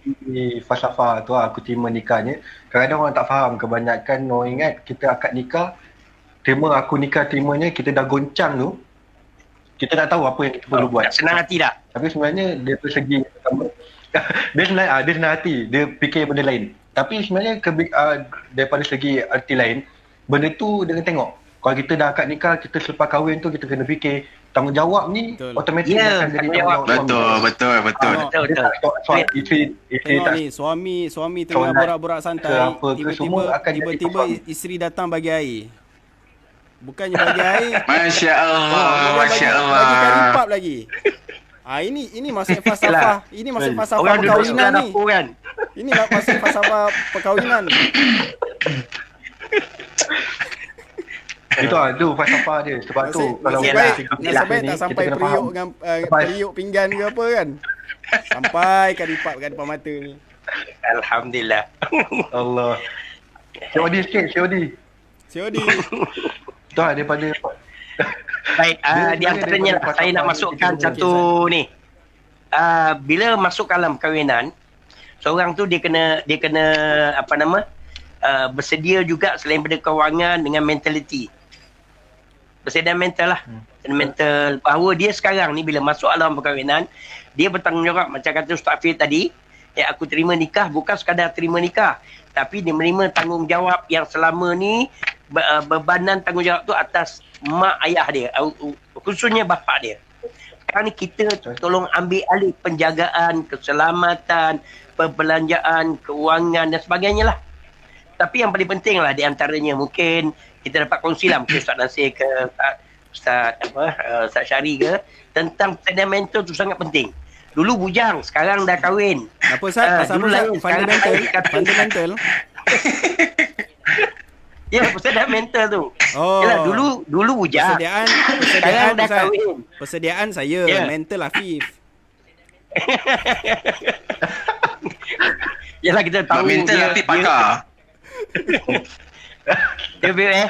falsafah tu aku terima nikahnya, kadang-kadang orang tak faham. Kebanyakan orang ingat kita akad nikah, terimanya kita dah goncang tu, kita tak tahu apa yang kita perlu buat. Senang hati dah. Tapi sebenarnya dia persegi pertama dia senang hati, dia fikir benda lain. Tapi sebenarnya daripada segi arti lain, benda tu dia kena tengok. Kalau kita dah akad nikah, kita selepas kahwin tu kita kena fikir tanggungjawab ni automatik akan jadi tanggungjawab suami. Betul. Tengok ni, suami tengah borak-borak santai, tiba-tiba isteri datang bagi air. Bukannya bagi air, Masya Allah. bagi karipap lagi. Ini maksud falsafah. Ini maksud falsafah Orang duduk perkahwinan sebelah ni. dapur kan. Ini maksud falsafah perkahwinan. Itu falsafah dia. Sebab tu kalau nasib baik tak sampai periuk dengan periuk pinggan ke apa kan. Sampai karipap kat depan mata ni. Alhamdulillah. Allah. COD sikit, COD. Tu daripada Baik, di antaranya lah, saya nak masukkan satu ni. Bila masuk dalam perkahwinan, seorang tu dia kena bersedia juga selain daripada kewangan dengan mentaliti. persediaan mental lah. Mental bahawa dia sekarang ni bila masuk alam perkahwinan, dia bertanggungjawab macam kata Ustaz Fir tadi, aku terima nikah bukan sekadar terima nikah, tapi dia menerima tanggungjawab yang selama ni bebanan tanggungjawab tu atas mak ayah dia, khususnya bapa dia. Sekarang ni kita tolong ambil alih penjagaan, keselamatan, perbelanjaan, keuangan dan sebagainya lah. Tapi yang paling penting lah di antaranya mungkin kita dapat kongsi lah mungkin Ustaz Nasir ke Ustaz Syari ke tentang persediaan mental tu sangat penting. Dulu bujang, sekarang dah kahwin. Apa Ustaz? Pasal dulu apa lain, Ustaz? sekarang Fundamental? kata- Fundamental? Ya, persediaan mental tu. Oh. Yalah, dulu bujang. Persediaan Sekarang dah Ustaz. kahwin. Persediaan saya, Ya. mental Afif. Yalah kita tahu Mental tapi pakar. Dia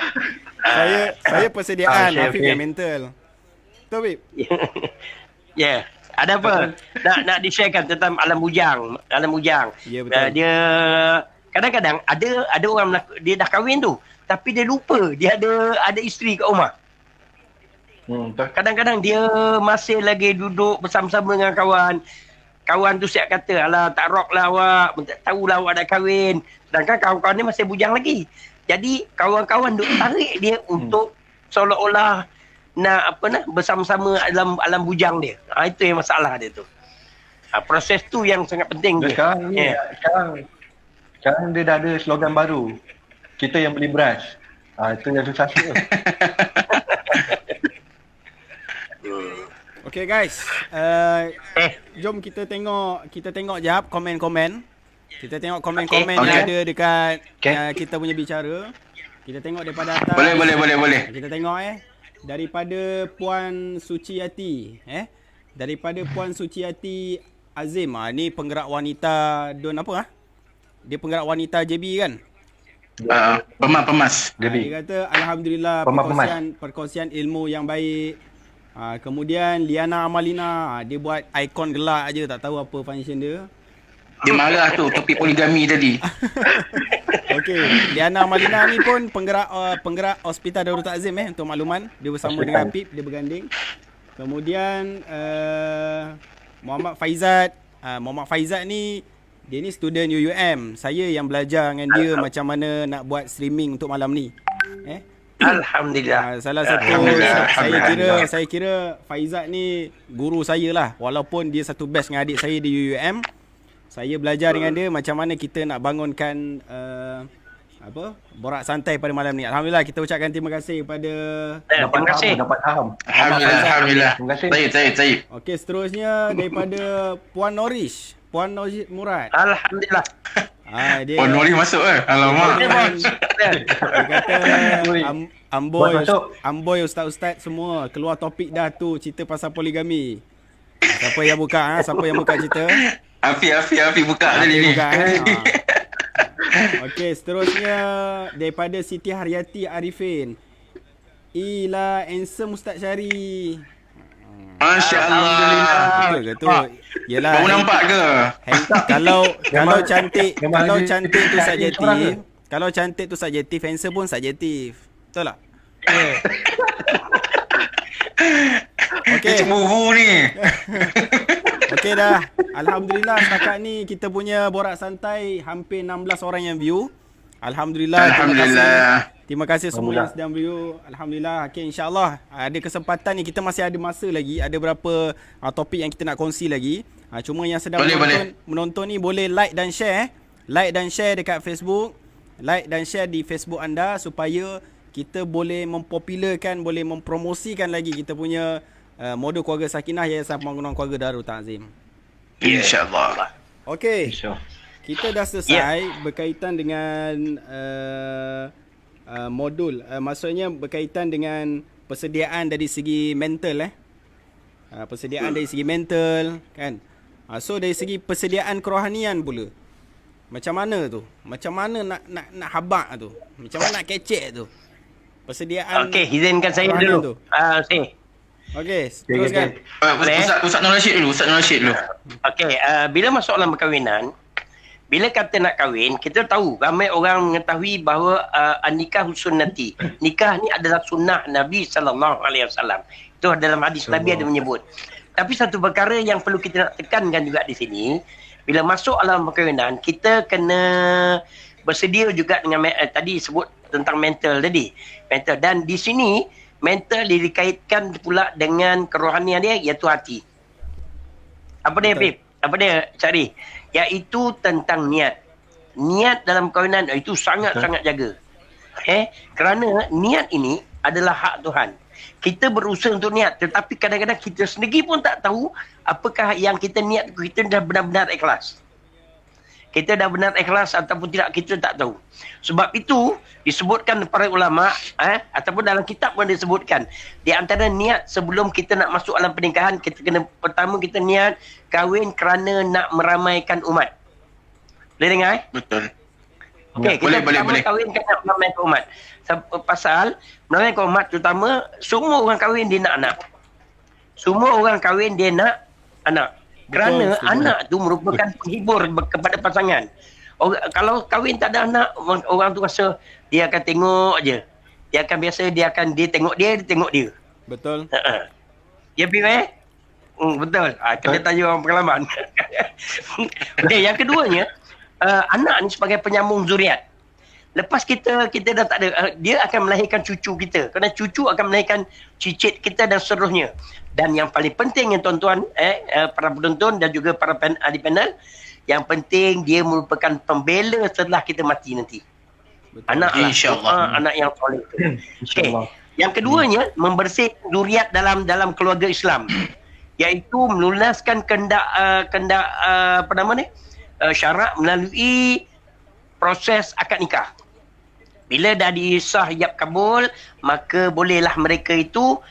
Saya persediaan, Syekh Afif Afif. yang mental. Betul, Bib? Ya. Ada apa? Nak di-sharekan tentang alam bujang. Ya, betul. Dia kadang-kadang ada orang dia dah kahwin tu, tapi dia lupa dia ada isteri kat rumah. Betul. Kadang-kadang dia masih lagi duduk bersama-sama dengan kawan. Kawan tu siap kata, alah tak rock lah awak, tak tahulah awak dah kahwin. Sedangkan kawan-kawan ni masih bujang lagi. Jadi kawan-kawan duk tarik dia untuk seolah-olah nak bersama-sama alam bujang dia. Itu yang masalah dia tu. Proses tu yang sangat penting Dan dia. sekarang ni, Ya. sekarang dia dah ada slogan baru. Kita yang beli beras. Itu yang susah sikit. Okay guys, jom kita tengok jap komen-komen. Kita tengok komen-komen Okay. yang ada dekat Okay. kita punya bicara. Kita tengok daripada atas. Boleh. Kita tengok daripada Puan Suciati daripada Puan Suciati Azim. Ni penggerak wanita Don apa Dia penggerak wanita JB kan? Pemas. Dia Debbie. kata alhamdulillah Pemas. perkongsian ilmu yang baik. Kemudian Liana Amalina, dia buat ikon gelak aje, tak tahu apa function dia. Dia marah tu topik poligami tadi. Okey, Liana Amalina ni pun penggerak Hospital Darul Takzim untuk makluman. Dia bersama dengan Pip, dia berganding. Kemudian Muhammad Faizat ni dia ni student UUM. Saya yang belajar dengan dia macam mana nak buat streaming untuk malam ni. Alhamdulillah. Salah satu Alhamdulillah. saya kira Faizat ni guru saya lah, walaupun dia satu batch dengan adik saya di UUM. Saya belajar dengan dia macam mana kita nak bangunkan borak santai pada malam ni. Alhamdulillah, kita ucapkan terima kasih kepada Terima kasih. Dapat faham. Alhamdulillah. Terima kasih. Taib. Okey, seterusnya daripada Puan Norish Murad. Alhamdulillah. Dia Oh, Nori masuk Alamak. Dia kata Buat masuk. Amboy ustaz-ustaz semua keluar topik dah tu, cerita pasal poligami. Siapa yang buka cerita? Afi buka tadi ni. Okey, seterusnya daripada Siti Haryati Arifin. Ila handsome Ustaz Syari. Masya-Allah. Betul ke tu? Yalah. Baru nampak ke? Kalau Memang- cantik, memang kalau ada cantik tu kat subjektif. orang ke? Kalau cantik tu subjektif, handsome pun subjektif. Betul tak? Okey. Cemburu ni. Okey dah. Alhamdulillah setakat ni kita punya borak santai hampir 16 orang yang view. Alhamdulillah. Terima kasih semua yang sedang view. Alhamdulillah. Okey, insya-Allah ada kesempatan ni, kita masih ada masa lagi, ada berapa topik yang kita nak kongsi lagi. Cuma yang sedang menonton ni boleh like dan share. Like dan share dekat Facebook. Like dan share di Facebook anda supaya kita boleh mempopularkan, boleh mempromosikan lagi kita punya modul Keluarga Sakinah Yayasan Pembangunan Keluarga Darul Takzim. InsyaAllah. Okey. InsyaAllah. Kita dah selesai berkaitan dengan modul, maksudnya berkaitan dengan persediaan dari segi mental persediaan dari segi mental kan. So dari segi persediaan kerohanian pula, macam mana tu? Macam mana nak habak tu? Macam mana nak kecek tu? Persediaan. Okey, izinkan saya dulu. Sini. Okey, teruskan. Ustaz Nur Rashid dulu. Okey, bila masuk dalam perkahwinan, bila kata nak kahwin, kita tahu ramai orang mengetahui bahawa nikah sunnati. Nikah ni adalah sunnah Nabi SAW. Itu dalam hadis Nabi ada menyebut. Tapi satu perkara yang perlu kita nak tekankan juga di sini, bila masuk alam perkahwinan, kita kena bersedia juga dengan tadi sebut tentang mental tadi. Mental, dan di sini mental dikaitkan pula dengan kerohanian dia, iaitu hati. Apa dia, Pip? Apa dia, Syari? Iaitu tentang niat. Niat dalam perkahwinan itu sangat-sangat jaga. Kerana niat ini adalah hak Tuhan. Kita berusaha untuk niat, tetapi kadang-kadang kita sendiri pun tak tahu apakah yang kita niat, kita dah benar-benar ikhlas. Kita dah benar ikhlas ataupun tidak, kita tak tahu. Sebab itu disebutkan para ulama, ataupun dalam kitab pun disebutkan, di antara niat sebelum kita nak masuk alam pernikahan, kita kena, pertama kita niat kahwin kerana nak meramaikan umat. Boleh dengar? Betul. Okey, kita boleh. kahwin kerana meramaikan umat. Pasal meramaikan umat, terutama semua orang kahwin dia nak anak. Semua orang kahwin dia nak anak. Kerana anak tu merupakan penghibur kepada pasangan. Kalau kahwin tak ada anak, orang tu rasa dia akan tengok je. Dia akan biasa, dia tengok dia tengok dia. Betul. Ya, Pip, betul. Kena tanya orang pengalaman. Okay, yang keduanya, anak ni sebagai penyambung zuriat. Lepas kita dah tak ada, dia akan melahirkan cucu kita. Kerana cucu akan melahirkan cicit kita dan seterusnya. Dan yang paling penting yang tuan-tuan, para penonton dan juga para ahli panel, yang penting dia merupakan pembela setelah kita mati nanti. Betul. Anak lah. InsyaAllah. Anak yang soleh. Okay. InsyaAllah. Yang keduanya, membersihkan zuriat dalam keluarga Islam. Iaitu melunaskan kendak syarak melalui proses akad nikah. Bila dah disah ijab kabul, maka bolehlah mereka itu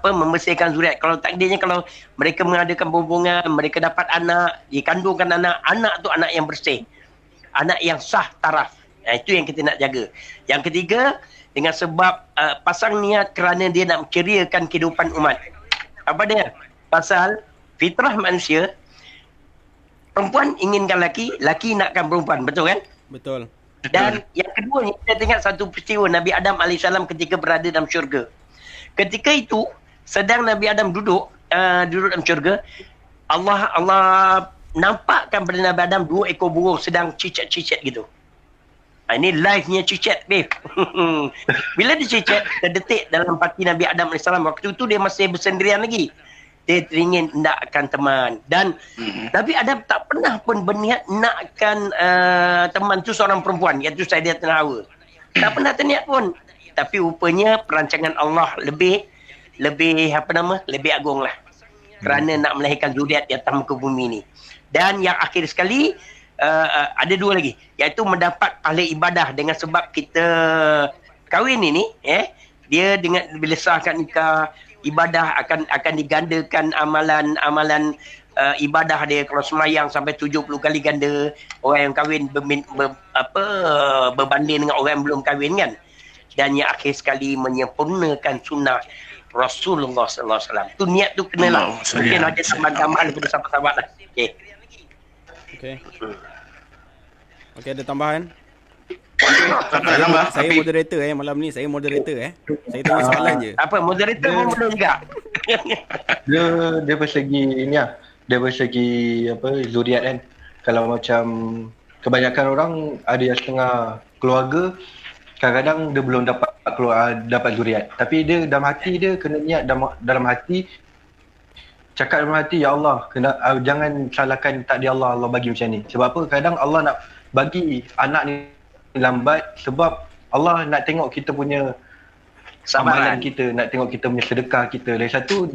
membersihkan zuriat. Kalau takdirnya, kalau mereka mengadakan hubungan, mereka dapat anak, dikandungkan anak tu anak yang bersih, anak yang sah taraf. Itu yang kita nak jaga. Yang ketiga, dengan sebab pasang niat kerana dia nak menceriakan kehidupan umat. Apa dia? Pasal fitrah manusia, perempuan inginkan laki, laki nakkan perempuan, betul kan? Betul. Dan yang kedua ni, kita tengok satu peristiwa Nabi Adam AS ketika berada dalam syurga. Ketika itu, sedang Nabi Adam duduk dalam syurga, Allah nampakkan pada Nabi Adam 2 ekor burung sedang cicit-cicit gitu. Ini live-nya cicit, babe. Bila dia cicit, terdetik dalam hati Nabi Adam AS. Waktu itu dia masih bersendirian lagi. Dia teringin nakkan teman. Dan Nabi Adam tak pernah pun berniat nakkan teman tu seorang perempuan, iaitu Sayyidatina Hawa. Tak pernah terniat pun. Tapi rupanya perancangan Allah lebih agung lah. Kerana nak melahirkan zuriat di atas muka bumi ni. Dan yang akhir sekali, ada 2 lagi. Iaitu mendapat pahala ibadah dengan sebab kita kahwin ini, dia dengan bila sahkan nikah, ibadah akan digandakan amalan ibadah dia. Kalau semayang sampai 70 kali ganda, orang yang kahwin berbanding dengan orang yang belum kahwin kan. Dan yang akhir sekali menyempurnakan sunnah Rasulullah SAW. Tu niat tu kenalah. Mungkin ada tambahan daripada sahabat-sahabat lah. Okey, ada tambahan? Tambah. Saya moderator malam ni, saya moderator Saya tanya soalan je. Apa, moderator pun boleh juga. Dia bersegi ni lah. Dia bersegi zuriat kan. Kalau macam kebanyakan orang ada yang setengah keluarga, kadang-kadang dia belum dapat zuriat. Tapi dia dalam hati dia kena niat dalam hati, cakap dalam hati, ya Allah, jangan salahkan takdir Allah bagi macam ni. Sebab apa? Kadang Allah nak bagi anak ni lambat sebab Allah nak tengok kita punya amalan kita, nak tengok kita punya sedekah kita. Dari satu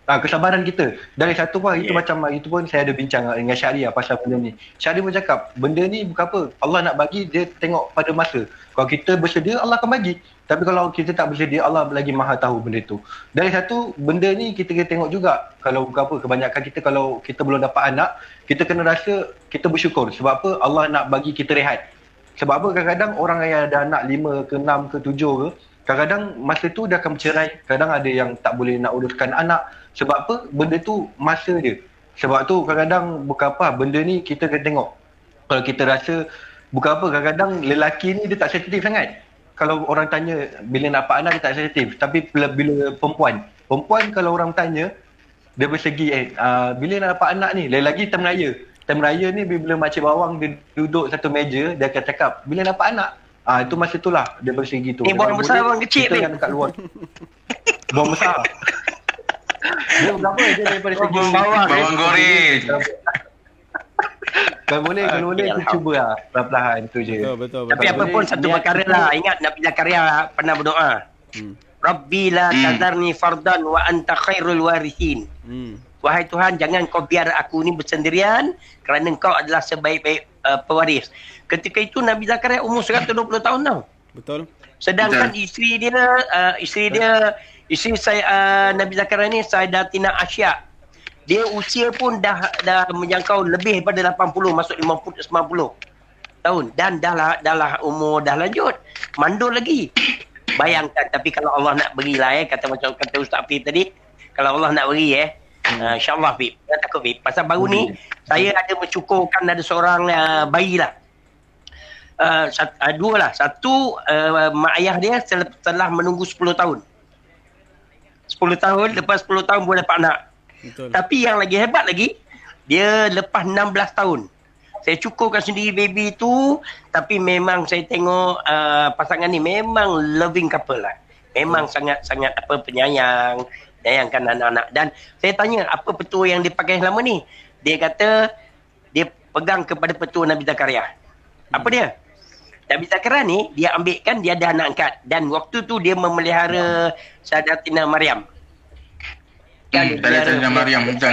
kesabaran kita. Dari satu pun itu macam itu pun saya ada bincang dengan Syahri pasal benda ni. Syahri pun cakap benda ni bukan apa, Allah nak bagi, dia tengok pada masa. Kalau kita bersedia, Allah akan bagi. Tapi kalau kita tak bersedia, Allah lagi maha tahu benda tu. Dari satu, benda ni kita kena tengok juga. Kalau bukan apa, kebanyakan kita kalau kita belum dapat anak, kita kena rasa kita bersyukur. Sebab apa? Allah nak bagi kita rehat. Sebab apa? Kadang-kadang orang yang ada anak 5 ke 6 ke 7 ke, kadang-kadang masa tu dia akan bercerai. Kadang ada yang tak boleh nak uruskan anak. Sebab apa? Benda tu masa dia. Sebab tu kadang-kadang bukan apa, benda ni kita kena tengok. Kalau kita rasa bukan apa, kadang-kadang lelaki ni dia tak sensitif sangat. Kalau orang tanya bila nak dapat anak dia tak sensitif. Tapi bila perempuan kalau orang tanya dia bersegi bila nak dapat anak ni, lagi time raya. Time raya ni bila makcik bawang dia duduk satu meja, dia akan cakap bila nak dapat anak. Itu masa itulah dia bersegi tu. Ni buang besar buang kecil ni. Kita yang dekat luar. Buang besar. Dia berapa je daripada segi Bawang goreng. Kalau boleh kita cubalah perlahan-lahan tu je. Betul. Tapi apa pun satu perkara lah. Ingat Nabi Zakaria pernah berdoa. Rabbi la tadarni fardan wa anta khairul warithin. Wahai Tuhan, jangan kau biar aku ni bersendirian kerana kau adalah sebaik-baik pewaris. Ketika itu Nabi Zakaria umur 120 tahun tau. Betul. Sedangkan isteri saya Nabi Zakaria ni Sayyidatina Asya. Dia usia pun dah menjangkau lebih daripada 80, masuk 50 90 tahun dan dah umur dah lanjut. Mandul lagi. Bayangkan, tapi kalau Allah nak berilah kata Ustaz Fib tadi, kalau Allah nak beri insya-Allah Fib. Jangan takut Fib. Pasal baru ni saya ada mencukurkan ada seorang bayi lah. Dua lah. Satu mak ayah dia setelah menunggu 10 tahun. 10 tahun, lepas 10 tahun boleh dapat anak. Betul. Tapi yang lagi hebat lagi, dia lepas 16 tahun. Saya cukurkan sendiri baby tu, tapi memang saya tengok pasangan ni memang loving couple lah. Memang sangat-sangat penyayang, sayangkan anak-anak. Dan saya tanya, apa petua yang dia pakai selama ni? Dia kata, dia pegang kepada petua Nabi Zakaria. Apa dia? Nabi Zakaria ni, dia ambil kan, dia ada anak angkat. Dan waktu tu dia memelihara Sayyidatina Maryam. Sayyidatina Maryam, betul.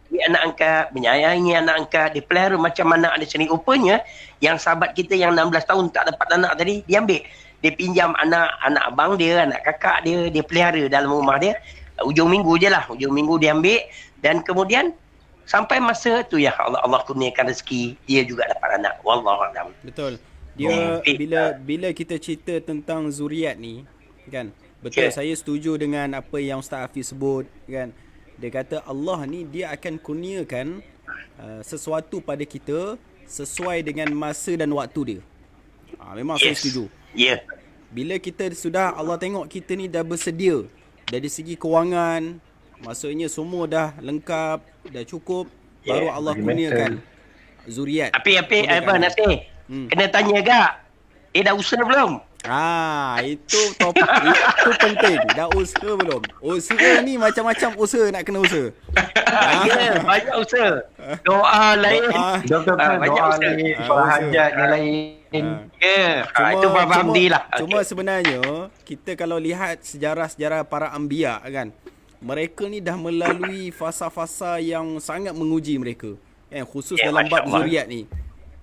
Dia anak angkat, menyayangi anak angkat, dia pelihara macam anak dia sendiri. Rupanya, yang sahabat kita yang 16 tahun tak dapat anak tadi, dia ambil. Dia pinjam anak abang dia, anak kakak dia pelihara dalam rumah dia. Ujung minggu je lah, ujung minggu dia ambil. Dan kemudian, sampai masa tu ya Allah kurniakan rezeki, dia juga dapat anak. Wallahualam. Betul. Dia bila kita cerita tentang zuriat ni kan, betul, saya setuju dengan apa yang Ustaz Hafiz sebut kan. Dia kata Allah ni dia akan kurniakan sesuatu pada kita sesuai dengan masa dan waktu dia. Memang saya setuju. Ya. Bila kita sudah Allah tengok kita ni dah bersedia dari segi kewangan, maksudnya semua dah lengkap, dah cukup, baru Allah kurniakan zuriat. Apa Nasir? Kena tanya gak? Dah usaha belum? Itu topik itu penting. Dah usaha belum? Usaha ni macam-macam usaha nak kena usaha. Ya, banyak usaha. Doa lain. Doa lain, hajat yang lain. Ya, itu faham lah. Cuma sebenarnya kita kalau lihat sejarah-sejarah para anbiya kan, mereka ni dah melalui fasa-fasa yang sangat menguji mereka. Khusus dalam bab zuriat ni.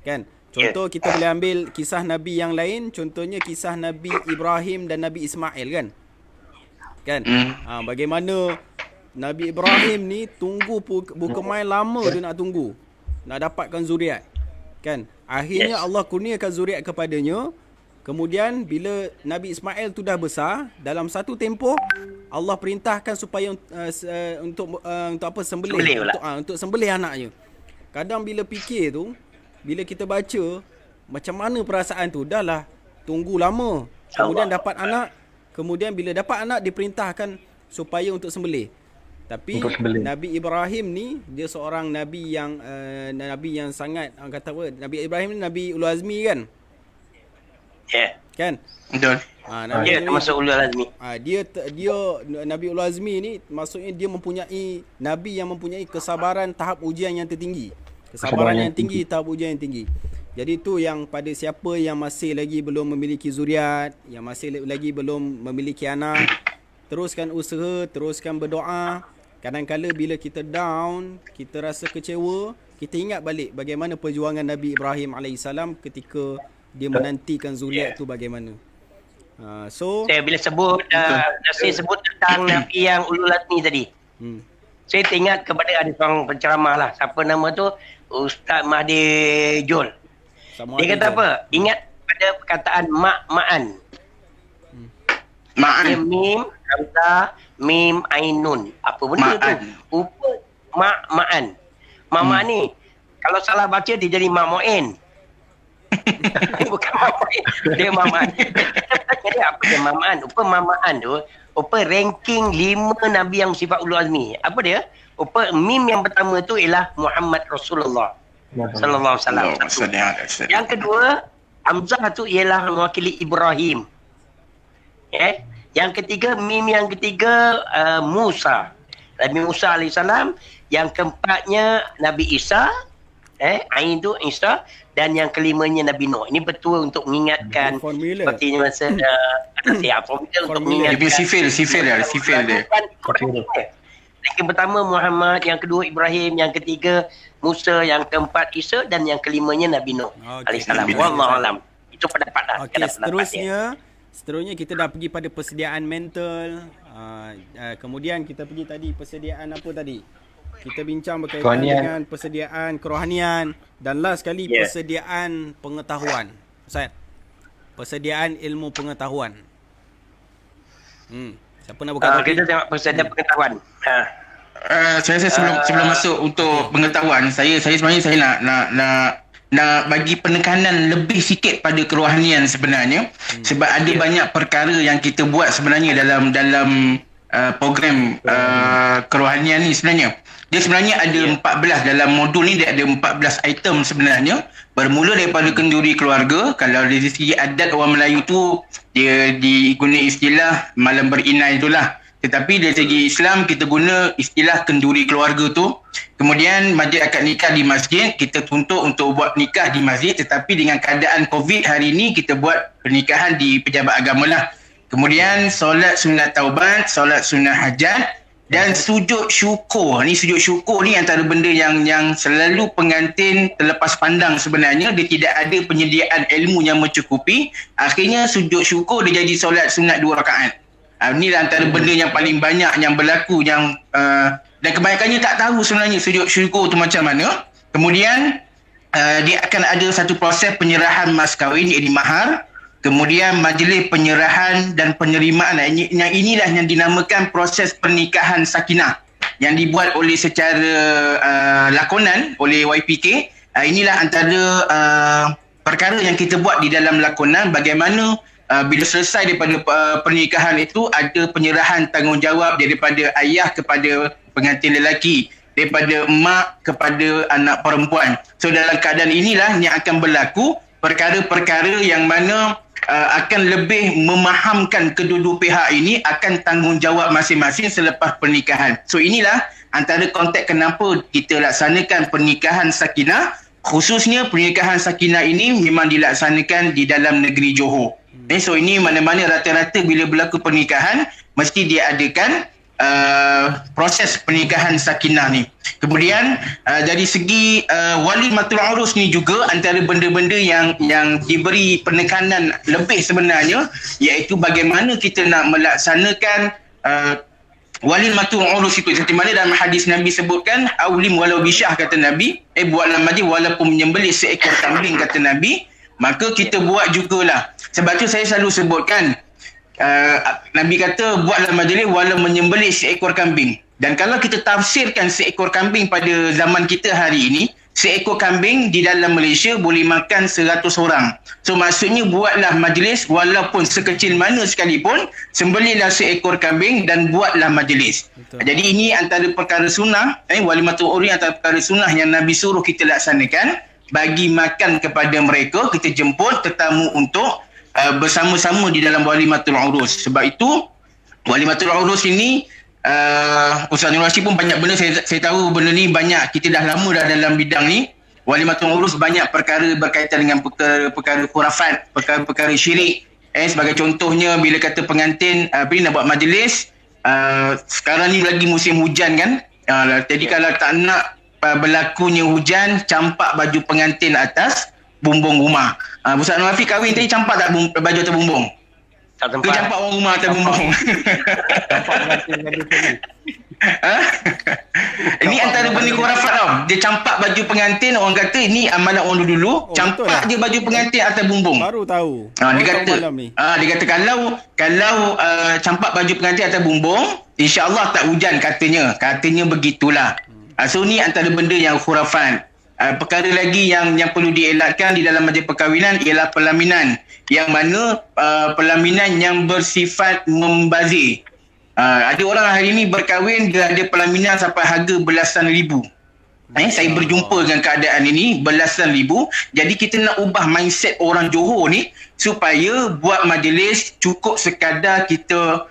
Kan? Contoh kita boleh ambil kisah Nabi yang lain, contohnya kisah Nabi Ibrahim dan Nabi Ismail kan. Bagaimana Nabi Ibrahim ni tunggu bukan main lama dia nak tunggu nak dapatkan zuriat. Kan? Akhirnya Allah kurniakan zuriat kepadanya. Kemudian bila Nabi Ismail tu dah besar, dalam satu tempoh Allah perintahkan supaya untuk apa sembelih untuk sembelih anaknya. Kadang bila fikir tu, bila kita baca macam mana perasaan tu, dah lah tunggu lama, kemudian dapat anak, kemudian bila dapat anak diperintahkan supaya untuk sembelih. Tapi Nabi Ibrahim ni dia seorang nabi yang sangat kata apa, Nabi Ibrahim ni Nabi Ulul Azmi kan? Ya. Kan? Betul. Nabi termasuk Ulul Azmi. Dia Nabi Ulul Azmi ni maksudnya dia mempunyai nabi yang mempunyai kesabaran tahap ujian yang tertinggi. Kesabaran yang tinggi, tahap ujian yang tinggi. Jadi tu yang pada siapa yang masih lagi belum memiliki zuriat, yang masih lagi belum memiliki anak, teruskan usaha, teruskan berdoa. Kadang-kala bila kita down, kita rasa kecewa, kita ingat balik bagaimana perjuangan Nabi Ibrahim AS ketika dia menantikan zuriat tu bagaimana. Saya bila sebut Nasir sebut tentang Nabi yang Ulul Azmi tadi. Saya teringat kepada ada seorang penceramah lah. Siapa nama tu? Ustaz Mahdi Jol. Dia kata apa? Ingat pada perkataan mak-ma'an. Ma'an. Mim, hamzah, mim, ainun. Apa benda tu? Mak-ma'an. Mak-ma'an ni, Kalau salah baca dia jadi Mak Muin. Bukan Mak Muin. Dia Maman. Jadi apa dia Maman? Maman tu, ranking 5 Nabi yang sifat ulul azmi. Apa dia? Mim yang pertama tu ialah Muhammad Rasulullah sallallahu alaihi wasallam. Yang kedua, Hamzah tu ialah mewakili Ibrahim. Yang ketiga, mim yang ketiga Musa. Nabi Musa alaihissalam. Yang keempatnya Nabi Isa. Ain tu Isa. Dan yang kelimanya Nabi Nuh. Ini betul untuk mengingatkan seperti masa formula untuk mengingatkan. Dia sifil dia. Yang pertama Muhammad, yang kedua Ibrahim, yang ketiga Musa, yang keempat Isa dan yang kelimanya Nabi Nuh alaihissalam. Wallahu alam. Itu pendapat dah. Okey, seterusnya kita dah pergi pada persediaan mental. Kemudian kita pergi tadi persediaan apa tadi? Kita bincang berkaitan Kerohanian. dengan persediaan kerohanian dan last sekali persediaan pengetahuan. Ustaz. Persediaan ilmu pengetahuan. Siapa nak buka topik? Kita tengok persediaan pengetahuan. Saya sebelum masuk untuk pengetahuan, saya sebenarnya saya nak bagi penekanan lebih sikit pada kerohanian sebenarnya, sebab ada banyak perkara yang kita buat sebenarnya dalam program kerohanian ni sebenarnya. Dia sebenarnya ada 14 dalam modul ni, dia ada 14 item sebenarnya. Bermula daripada kenduri keluarga. Kalau dari segi adat orang Melayu tu dia diguna istilah malam berinai itulah. Tetapi dari segi Islam kita guna istilah kenduri keluarga tu. Kemudian majlis akad nikah di masjid, kita tuntut untuk buat nikah di masjid, tetapi dengan keadaan COVID hari ni kita buat pernikahan di pejabat agama lah. Kemudian solat sunat taubat, solat sunat hajat dan sujud syukur. Ni sujud syukur ni antara benda yang selalu pengantin terlepas pandang sebenarnya. Dia tidak ada penyediaan ilmu yang mencukupi. Akhirnya sujud syukur dia jadi solat sunat 2 rakaat. Inilah antara benda yang paling banyak yang berlaku dan kebanyakannya tak tahu sebenarnya sujud syukur tu macam mana. Kemudian dia akan ada satu proses penyerahan mas kahwin, iaitu mahar. Kemudian majlis penyerahan dan penerimaan. Yang inilah yang dinamakan proses pernikahan sakinah yang dibuat oleh secara lakonan oleh YPK. Inilah antara perkara yang kita buat di dalam lakonan, bagaimana bila selesai daripada pernikahan itu ada penyerahan tanggungjawab daripada ayah kepada pengantin lelaki, daripada mak kepada anak perempuan. So dalam keadaan inilah yang akan berlaku perkara-perkara yang mana akan lebih memahamkan kedua-dua pihak ini akan tanggungjawab masing-masing selepas pernikahan. So inilah antara konteks kenapa kita laksanakan pernikahan sakinah. Khususnya pernikahan sakinah ini memang dilaksanakan di dalam negeri Johor. So ini mana-mana rata-rata bila berlaku pernikahan mesti diadakan proses pernikahan sakinah ni. Kemudian dari segi wali matul urus ni juga antara benda-benda yang diberi penekanan lebih sebenarnya, iaitu bagaimana kita nak melaksanakan wali matul urus itu. Seperti mana dalam hadis Nabi sebutkan, aulim walau bisyah kata Nabi, buatlah majlis walaupun menyembelih seekor kambing kata Nabi. Maka kita buat jugalah. Sebab tu saya selalu sebutkan Nabi kata buatlah majlis walau menyembelih seekor kambing. Dan kalau kita tafsirkan seekor kambing pada zaman kita hari ini, seekor kambing di dalam Malaysia boleh makan 100 orang. So maksudnya buatlah majlis walaupun sekecil mana sekalipun, sembelihlah seekor kambing dan buatlah majlis. Jadi ini antara perkara sunnah, walimatul uri antara perkara sunnah yang Nabi suruh kita laksanakan. Bagi makan kepada mereka, kita jemput tetamu untuk bersama-sama di dalam walimatul urus. Sebab itu walimatul urus ini Ustaz Nur Rashid pun banyak benda saya tahu benda ni banyak, kita dah lama dah dalam bidang ni. Walimatul urus banyak perkara berkaitan dengan perkara khurafat, perkara syirik. Sebagai contohnya bila kata pengantin nak buat majlis, sekarang ni lagi musim hujan kan. Jadi kalau tak nak berlakunya hujan, campak baju pengantin atas bumbung rumah. Ustaz Nur Rafiq kahwin tadi campak tak baju atas bumbung? Tak Ke campak orang rumah atas bumbung? Ini antara benda khurafat tau. Dia campak baju pengantin, orang kata ini amalan orang dulu. Campak je baju pengantin atas bumbung. Baru tahu. Dia kata kalau campak baju pengantin atas bumbung, insya-Allah tak hujan katanya. Katanya begitulah. So ni antara benda yang khurafat. perkara lagi yang perlu dielakkan di dalam majlis perkahwinan ialah pelaminan, yang mana pelaminan yang bersifat membazir. Ada orang hari ini berkahwin, dia ada pelaminan sampai harga belasan ribu. Saya berjumpa dengan keadaan ini, belasan ribu. Jadi kita nak ubah mindset orang Johor ni supaya buat majlis cukup sekadar kita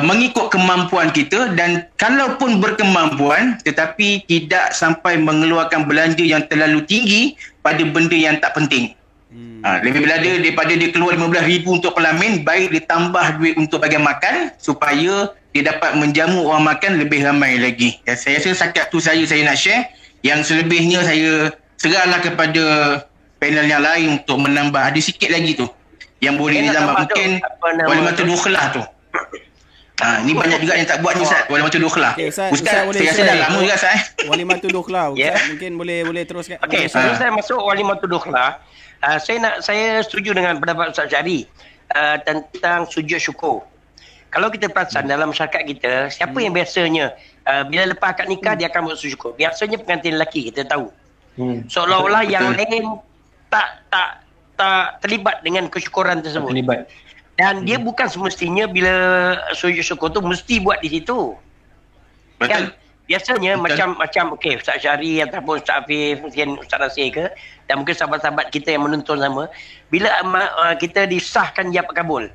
mengikut kemampuan kita, dan kalaupun berkemampuan tetapi tidak sampai mengeluarkan belanja yang terlalu tinggi pada benda yang tak penting. Lebih belada daripada dia keluar RM15,000 untuk pelamin, baik ditambah duit untuk bagi makan supaya dia dapat menjamu orang makan lebih ramai lagi. Saya rasa setakat tu saya nak share. Yang selebihnya saya serahlah kepada panel yang lain untuk menambah. Ada sikit lagi tu yang boleh ditambah, mungkin Walimatul Dukhlah tu. Ni banyak juga yang tak buat ni Ustaz, Walimatul Dukhlah. Okay, Ustaz Ustaz boleh saya rasa dah lama juga Ustaz. Walimatul Dukhlah. Ustaz mungkin boleh teruskan. Okey, sebelum saya masuk Walimatul Dukhlah, saya setuju dengan pendapat Ustaz Syari tentang sujud syukur. Kalau kita perasan dalam masyarakat kita, siapa yang biasanya bila lepas akad nikah dia akan buat sujud syukur? Biasanya pengantin lelaki, kita tahu. Seolah-olah yang lain tak terlibat dengan kesyukuran tersebut. Terlibat. Dan dia bukan semestinya bila sujud syukur tu mesti buat di situ. Betul. Kan? Biasanya Betul. macam okey, Ustaz Syari ataupun Ustaz Afif, mungkin Ustaz Nasir ke, dan mungkin sahabat-sahabat kita yang menonton sama, bila kita disahkan jawab kabul.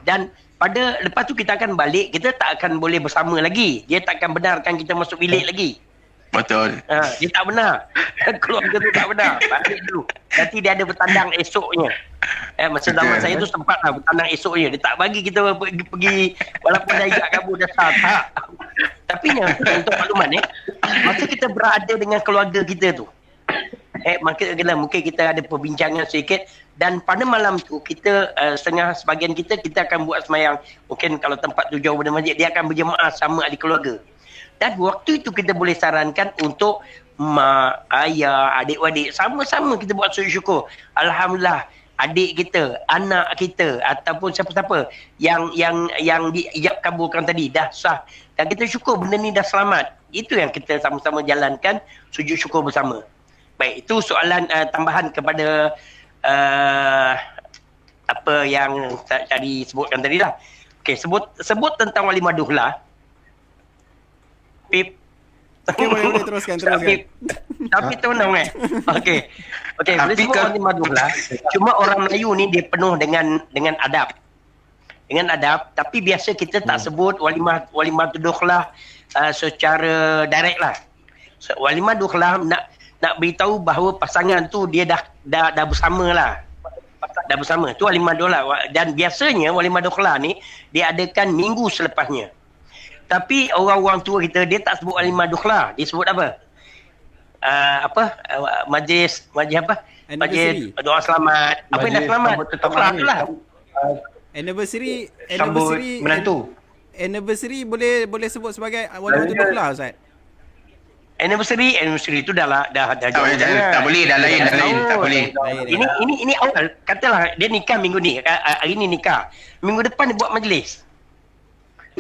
Dan pada lepas tu kita akan balik, kita tak akan boleh bersama lagi. Dia tak akan benarkan kita masuk bilik lagi. Betul. Dia tak benar. Keluarga tu tak benar. Balik dulu. Nanti dia ada bertandang esoknya. Masa zaman saya tu sempat lah bertandang esoknya. Dia tak bagi kita pergi walaupun dah ijak kabur dah tak. Tapi untuk makluman masa kita berada dengan keluarga kita tu, mungkin kita ada perbincangan sedikit, dan pada malam tu kita sebahagian kita akan buat semayang. Mungkin kalau tempat tu jauh dari masjid, dia akan berjemaah sama ahli keluarga. Dan waktu itu kita boleh sarankan untuk mak, ayah, adik-adik sama-sama kita buat sujud syukur. Alhamdulillah, adik kita, anak kita ataupun siapa-siapa yang diijab kabulkan tadi dah sah, dan kita syukur benda ni dah selamat. Itu yang kita sama-sama jalankan sujud syukur bersama. Baik, itu soalan tambahan kepada apa yang saya cari sebutkan tadi lah. Okey, sebut tentang walimah dukhlah. Pip. Okey, boleh teruskan. Tapi tenang Okey, boleh sebut walimah dukhlah. Cuma orang Melayu ni dia penuh dengan adab. Dengan adab, tapi biasa kita tak sebut walimah dukhlah secara direct lah. Walimah dukhlah nak beritahu bahawa pasangan tu dia dah bersama lah. Dah bersama. Tu walimah dukhlah. Dan biasanya walimah dukhlah ni dia adakan minggu selepasnya. Tapi orang-orang tua kita dia tak sebut walimah dukhlah. Dia sebut apa? Majlis apa? Majlis doa selamat. Apa yang dah selamat? Dukhlah tu lah. Anniversary menantu. Anniversary boleh sebut sebagai Walimatul Dukhlah, Ustaz? Anniversary tu dah jauh. Tak boleh, dah lain, tak boleh. Ini awal, katalah dia nikah minggu ni, hari ni nikah. Minggu depan dia buat majlis.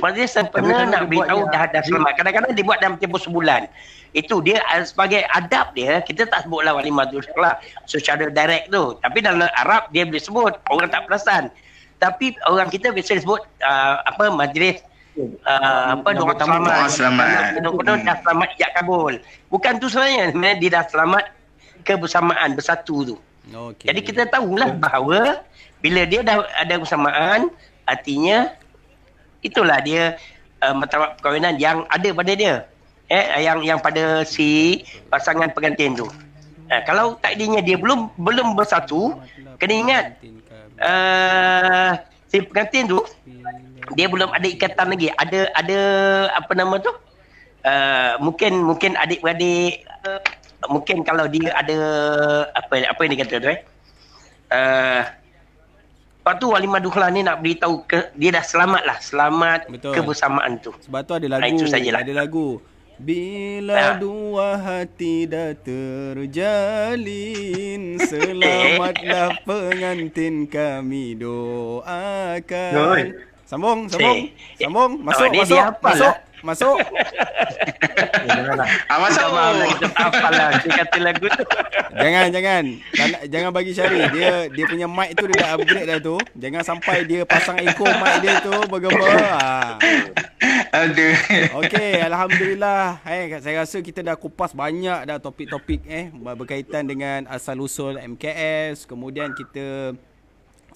Majlis sempena nak beritahu dah selamat. Kadang-kadang dia buat dalam tempoh sebulan. Itu dia sebagai adab dia, kita tak sebutlah Walimatul Dukhlah secara direct tu. Tapi dalam Arab dia boleh sebut, orang tak perasan. Tapi orang kita biasa sebut majlis doa selamat. Benar-benar dah selamat ijab kabul. Bukan tu sebenarnya, dia dah selamat kebersamaan bersatu tu. Okay. Jadi kita tahulah bahawa bila dia dah ada bersamaan, artinya itulah dia martabat perkahwinan yang ada pada dia. Yang pada si pasangan pengantin tu. Kalau takdirnya dia belum bersatu, kena ingat si pengantin tu dia belum ada ikatan lagi. Ada apa nama tu? Mungkin adik-beradik, mungkin kalau dia ada apa yang dia kata tu lepas tu walimah dukhlah ni nak beritahu dia dah selamat betul. Kebersamaan tu. Sebab tu ada lagu, itu sajalah. ada lagu. Bila dua hati dah terjalin, selamatlah pengantin kami doakan. Sambung. Cik. Masuk, ni dia hafal lah. Masuk. Janganlah. Masuk. Maaf lah kita tak hafal lah dia kata lagu tu. Jangan bagi Syari. Dia punya mic tu dia dah upgrade dah tu. Jangan sampai dia pasang echo mic dia tu bergema. Aduh. Okey, alhamdulillah. Saya rasa kita dah kupas banyak dah topik-topik berkaitan dengan asal usul MKS, kemudian kita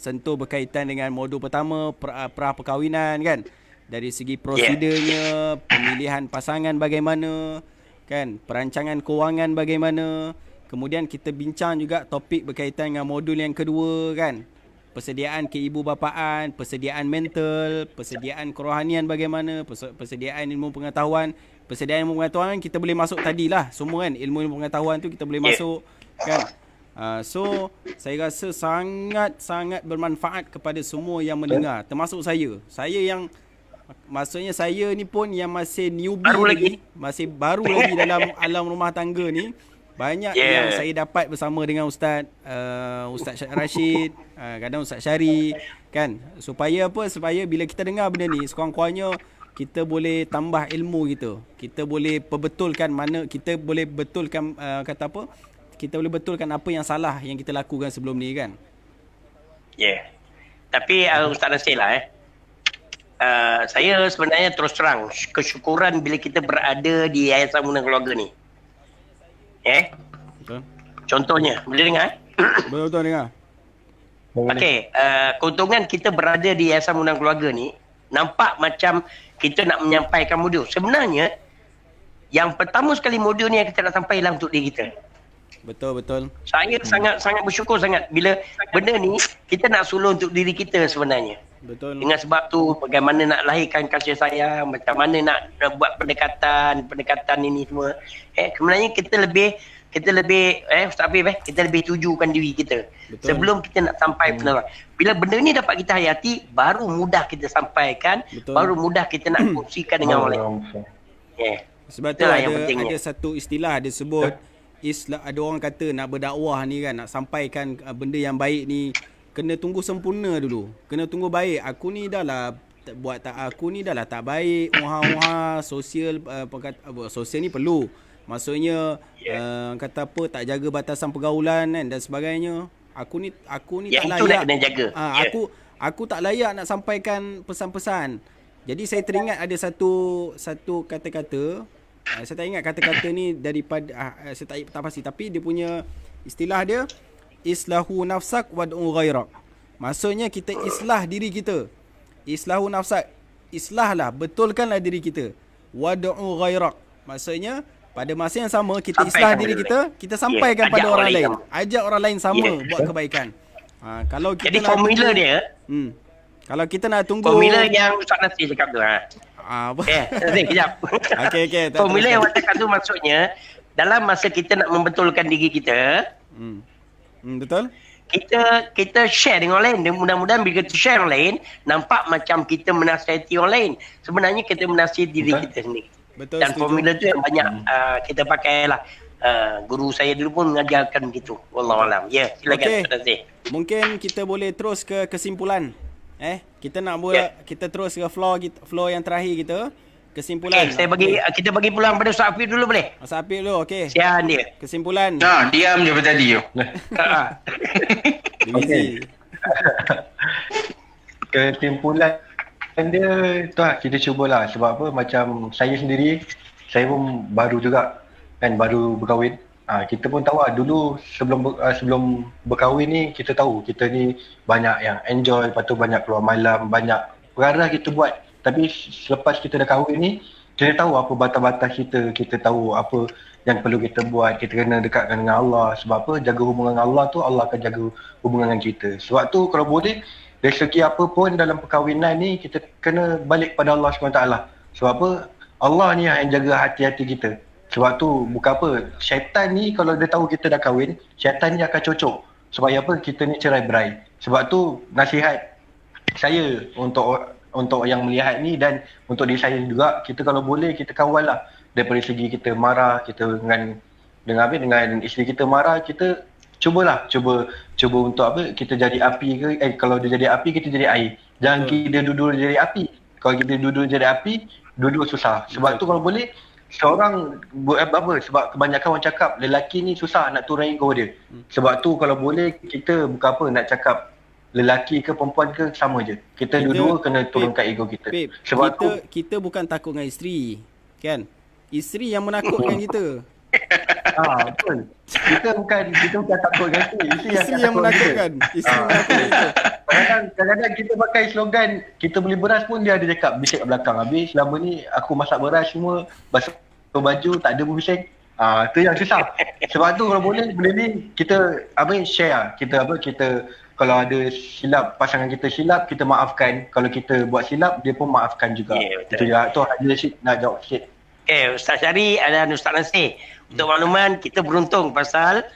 sentuh berkaitan dengan modul pertama pra perkahwinan kan. Dari segi prosedurnya, pemilihan pasangan bagaimana, kan, perancangan kewangan bagaimana. Kemudian kita bincang juga topik berkaitan dengan modul yang kedua kan. Persediaan keibubapaan, persediaan mental, persediaan kerohanian bagaimana, persediaan ilmu pengetahuan. Persediaan ilmu pengetahuan kita boleh masuk tadilah semua kan. Ilmu pengetahuan tu kita boleh masuk kan. So saya rasa sangat bermanfaat kepada semua yang mendengar, termasuk saya. Maksudnya saya ni pun yang masih newbie masih baru lagi dalam alam rumah tangga ni. Banyak yang saya dapat bersama dengan Ustaz Rashid, kadang Ustaz Syari kan. Supaya bila kita dengar benda ni, sekurang-kurangnya kita boleh tambah ilmu kita. Kita boleh perbetulkan kita boleh betulkan kita boleh betulkan apa yang salah yang kita lakukan sebelum ni kan. Tapi Ustaz Nasir lah saya sebenarnya terus terang kesyukuran bila kita berada di Yayasan Mudah Keluarga ni. Betul. Contohnya, boleh dengar? Betul dengar. Okey, keuntungan kita berada di Yayasan Mudah Keluarga ni nampak macam kita nak menyampaikan modul. Sebenarnya yang pertama sekali modul ni yang kita nak sampai lah untuk diri kita. Betul. Saya sangat bersyukur sangat bila benda ni kita nak suluh untuk diri kita sebenarnya. Betul. Dengan sebab tu bagaimana nak lahirkan kasih sayang, macam mana nak buat pendekatan ini semua. Sebenarnya kita lebih Ustaz Afif kita lebih tujukan diri kita. Betul. Sebelum kita nak sampai penerangan. Bila benda ni dapat kita hayati, baru mudah kita sampaikan. Betul. Baru mudah kita nak kongsikan dengan orang lain. Sebab tu ada satu istilah dia sebut ada orang kata nak berdakwah ni kan, nak sampaikan benda yang baik ni kena tunggu sempurna dulu. Kena tunggu baik. Aku ni dah lah tak baik. Sosial sosial ni perlu. Maksudnya kata apa, tak jaga batasan pergaulan kan dan sebagainya. Aku ni tak layak. Kena jaga. Aku tak layak nak sampaikan pesan-pesan. Jadi saya teringat ada satu kata-kata. Saya tak ingat kata-kata ni daripada saya tak pasti, tapi dia punya istilah dia islahu nafsak wad'u ghairak. Maksudnya kita islah diri kita. Islahu nafsak, islahlah, betulkanlah diri kita. Wad'u ghairak. Maksudnya pada masa yang sama kita islah diri kita, kita sampaikan pada orang lain. Ajak orang lain sama buat kebaikan. Kalau kita jadi formula dia kalau kita nak tunggu formula yang Ustaz Nasir cakap tu kejap. Okey. Formula yang Ustaz cakap tu maksudnya dalam masa kita nak membetulkan diri kita, betul. Kita share dengan orang lain. Dan mudah-mudahan bila kita share orang lain, nampak macam kita menasihati orang lain. Sebenarnya kita menasihati diri kita sendiri. Betul. Dan formula tu yang banyak kita pakai lah. Guru saya dulu pun mengajarkan begitu. Wallahualam. Silakan Ustaz Nasir. Mungkin kita boleh terus ke kesimpulan. Kita nak buat kita terus ke floor yang terakhir kita. Kesimpulan. Kita bagi pulang pada Ustaz Afif dulu boleh? Ustaz Afif dulu, okey. Sian dia. Kesimpulan. Diam je tadi tu. Okey. Kesimpulan dia tu lah, kita cubalah. Sebab apa, macam saya sendiri, saya pun baru juga kan, baru berkahwin. Kita pun tahu lah, dulu sebelum berkahwin ni kita tahu kita ni banyak yang enjoy, lepas tu banyak keluar malam, banyak perkara kita buat. Tapi selepas kita dah kahwin ni, kita tahu apa batas-batas kita tahu apa yang perlu kita buat, kita kena dekatkan dengan Allah. Sebab apa, jaga hubungan dengan Allah tu, Allah akan jaga hubungan dengan kita. Sebab tu kalau boleh, dari segi apa pun dalam perkahwinan ni, kita kena balik pada Allah SWT. Sebab apa, Allah ni yang jaga hati-hati kita. Sebab tu bukan apa, syaitan ni kalau dia tahu kita dah kahwin, syaitan ni akan cocok supaya apa, kita ni cerai berai. Sebab tu nasihat saya untuk yang melihat ni dan untuk diri saya juga, kita kalau boleh kita kawal lah. Daripada segi kita marah, kita dengan isteri kita marah, kita cuba untuk apa, kita jadi api ke, kalau dia jadi api kita jadi air. Jangan kita duduk jadi api. Kalau kita duduk jadi api, duduk susah. Sebab tu kalau boleh seorang buat apa, sebab kebanyakan orang cakap lelaki ni susah nak turun ego dia. Sebab tu kalau boleh kita bukan apa nak cakap lelaki ke perempuan ke sama je. Kita dua-dua kena turunkan ego kita. Sebab kita bukan takut dengan isteri, kan? Isteri yang menakutkan kita. Betul. Kita bukan takut dengan isteri yang menakutkan. Isteri menakutkan kita. Kadang-kadang kita pakai slogan kita beli beras pun dia ada cakap bising kat belakang. Habis selama ni aku masak beras semua, basuh baju tak ada pun bising. Tu yang susah. Sebab tu kalau boleh benda ni kita share. Kita kalau ada silap, pasangan kita silap, kita maafkan. Kalau kita buat silap, dia pun maafkan juga. Itu je. Tu ada nak jawab sikit. Ustaz Syari dan Ustaz Nasir. Untuk makluman, kita beruntung pasal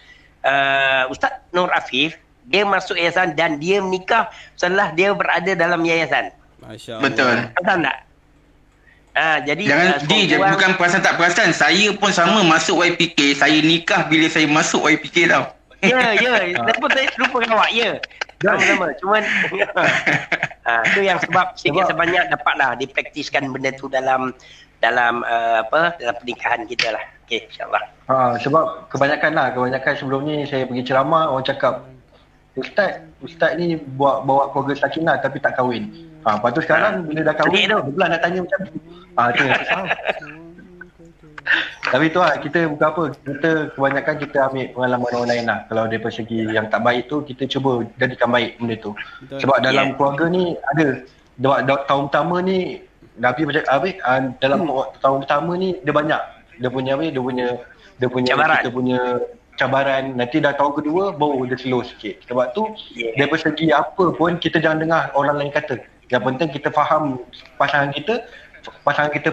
Ustaz Nur Afif, dia masuk yayasan dan dia menikah setelah dia berada dalam yayasan. Masya Allah. Betul. Faham tak? Jadi Jangan bukan perasan tak perasan. Saya pun sama masuk YPK. Saya nikah bila saya masuk YPK tau. Ya. Lepas saya lupa dengan awak. Ya. Sama-sama. Cuman tu yang sebab sikit sebanyak dapatlah dipraktiskan benda tu dalam pernikahan kita lah. Okey, insya-Allah. Sebab kebanyakan sebelum ni saya pergi ceramah, orang cakap Ustaz ni bawa keluarga sakinah tapi tak kahwin. Lepas tu sekarang bila dah kahwin, dia pula nak tanya macam tu. Itu yang susah. Tapi tu kita bukan apa, kita kebanyakan kita ambil pengalaman orang lain lah. Kalau dari segi yang tak baik tu, kita cuba jadikan baik benda tu. Betul. Sebab dalam keluarga ni ada, tahun pertama ni, Nabi macam dalam tahun pertama ni dia banyak. Dia punya cabaran. Kita punya cabaran. Nanti dah tahun kedua baru dia slow sikit. Sebab tu dari segi apa pun kita jangan dengar orang lain kata. Yang penting kita faham pasangan kita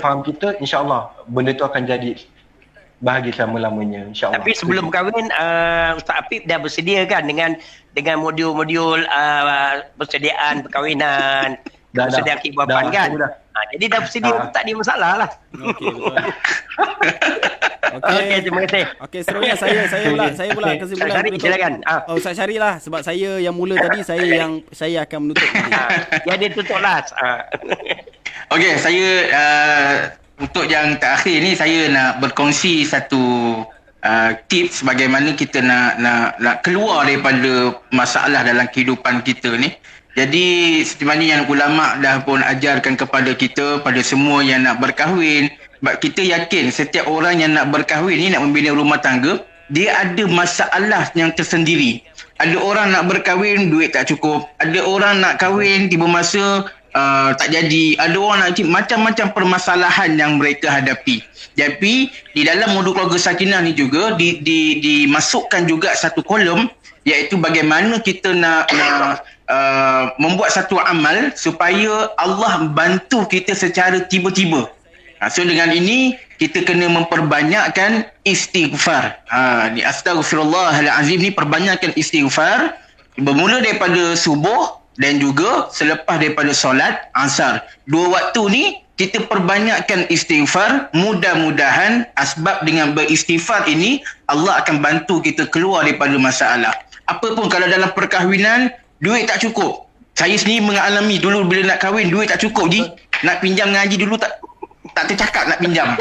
faham kita, insya-Allah benda tu akan jadi bahagia selama-lamanya, insya-Allah. Tapi sebelum kahwin, Ustaz Apip dah bersedia kan dengan modul-modul persediaan perkahwinan, persediaan kehidupan kan? Jadi dah bersedia pun tak ada masalah lah. Okey, betul. Okey, terima kasih. Okey, seterusnya saya pula kesimpulan. Syari, silakan. Ustaz Syari lah, sebab saya yang mula tadi, saya akan menutup tadi. Ya, dia tutup lah. Okey, saya untuk yang terakhir ni saya nak berkongsi satu tips bagaimana kita nak keluar daripada masalah dalam kehidupan kita ni. Jadi seperti mana yang ulama dah pun ajarkan kepada kita, pada semua yang nak berkahwin, kita yakin setiap orang yang nak berkahwin ni, nak membina rumah tangga, dia ada masalah yang tersendiri. Ada orang nak berkahwin, duit tak cukup. Ada orang nak kahwin, tiba masa tak jadi. Ada orang nak macam-macam permasalahan yang mereka hadapi. Jadi di dalam modul keluarga sakinah ni juga dimasukkan juga satu kolom, iaitu bagaimana kita nak membuat satu amal supaya Allah bantu kita secara tiba-tiba. So dengan ini kita kena memperbanyakkan istighfar. Di Astaghfirullahalazim ni perbanyakkan istighfar bermula daripada subuh dan juga selepas daripada solat asar. Dua waktu ni kita perbanyakkan istighfar. Mudah-mudahan asbab dengan beristighfar ini Allah akan bantu kita keluar daripada masalah. Apa pun kalau dalam perkahwinan duit tak cukup. Saya sendiri mengalami dulu bila nak kahwin duit tak cukup ji. Nak pinjam ngaji dulu tak tercakap nak pinjam.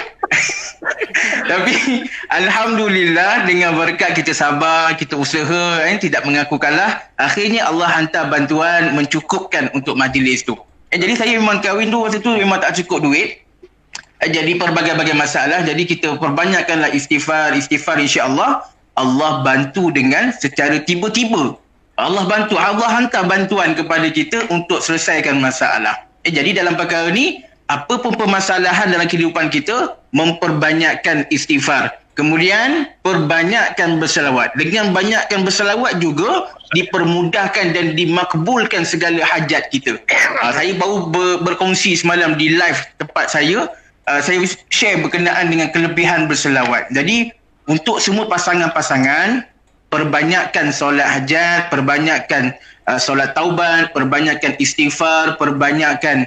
Tapi alhamdulillah dengan berkat kita sabar, kita usaha, tidak mengaku kalah, akhirnya Allah hantar bantuan mencukupkan untuk majlis tu. Jadi saya memang kahwin tu waktu tu memang tak cukup duit. Jadi berbagai-bagai masalah, jadi kita perbanyakkanlah istighfar insya-Allah. Allah bantu dengan secara tiba-tiba. Allah hantar bantuan kepada kita untuk selesaikan masalah. Jadi dalam perkara ni, apa pun permasalahan dalam kehidupan kita, memperbanyakkan istighfar. Kemudian, perbanyakkan berselawat. Dengan banyakkan berselawat juga, dipermudahkan dan dimakbulkan segala hajat kita. Saya baru berkongsi semalam di live tempat saya share berkenaan dengan kelebihan berselawat. Jadi, untuk semua pasangan-pasangan, perbanyakkan solat hajat, perbanyakkan solat taubat, perbanyakkan istighfar, perbanyakkan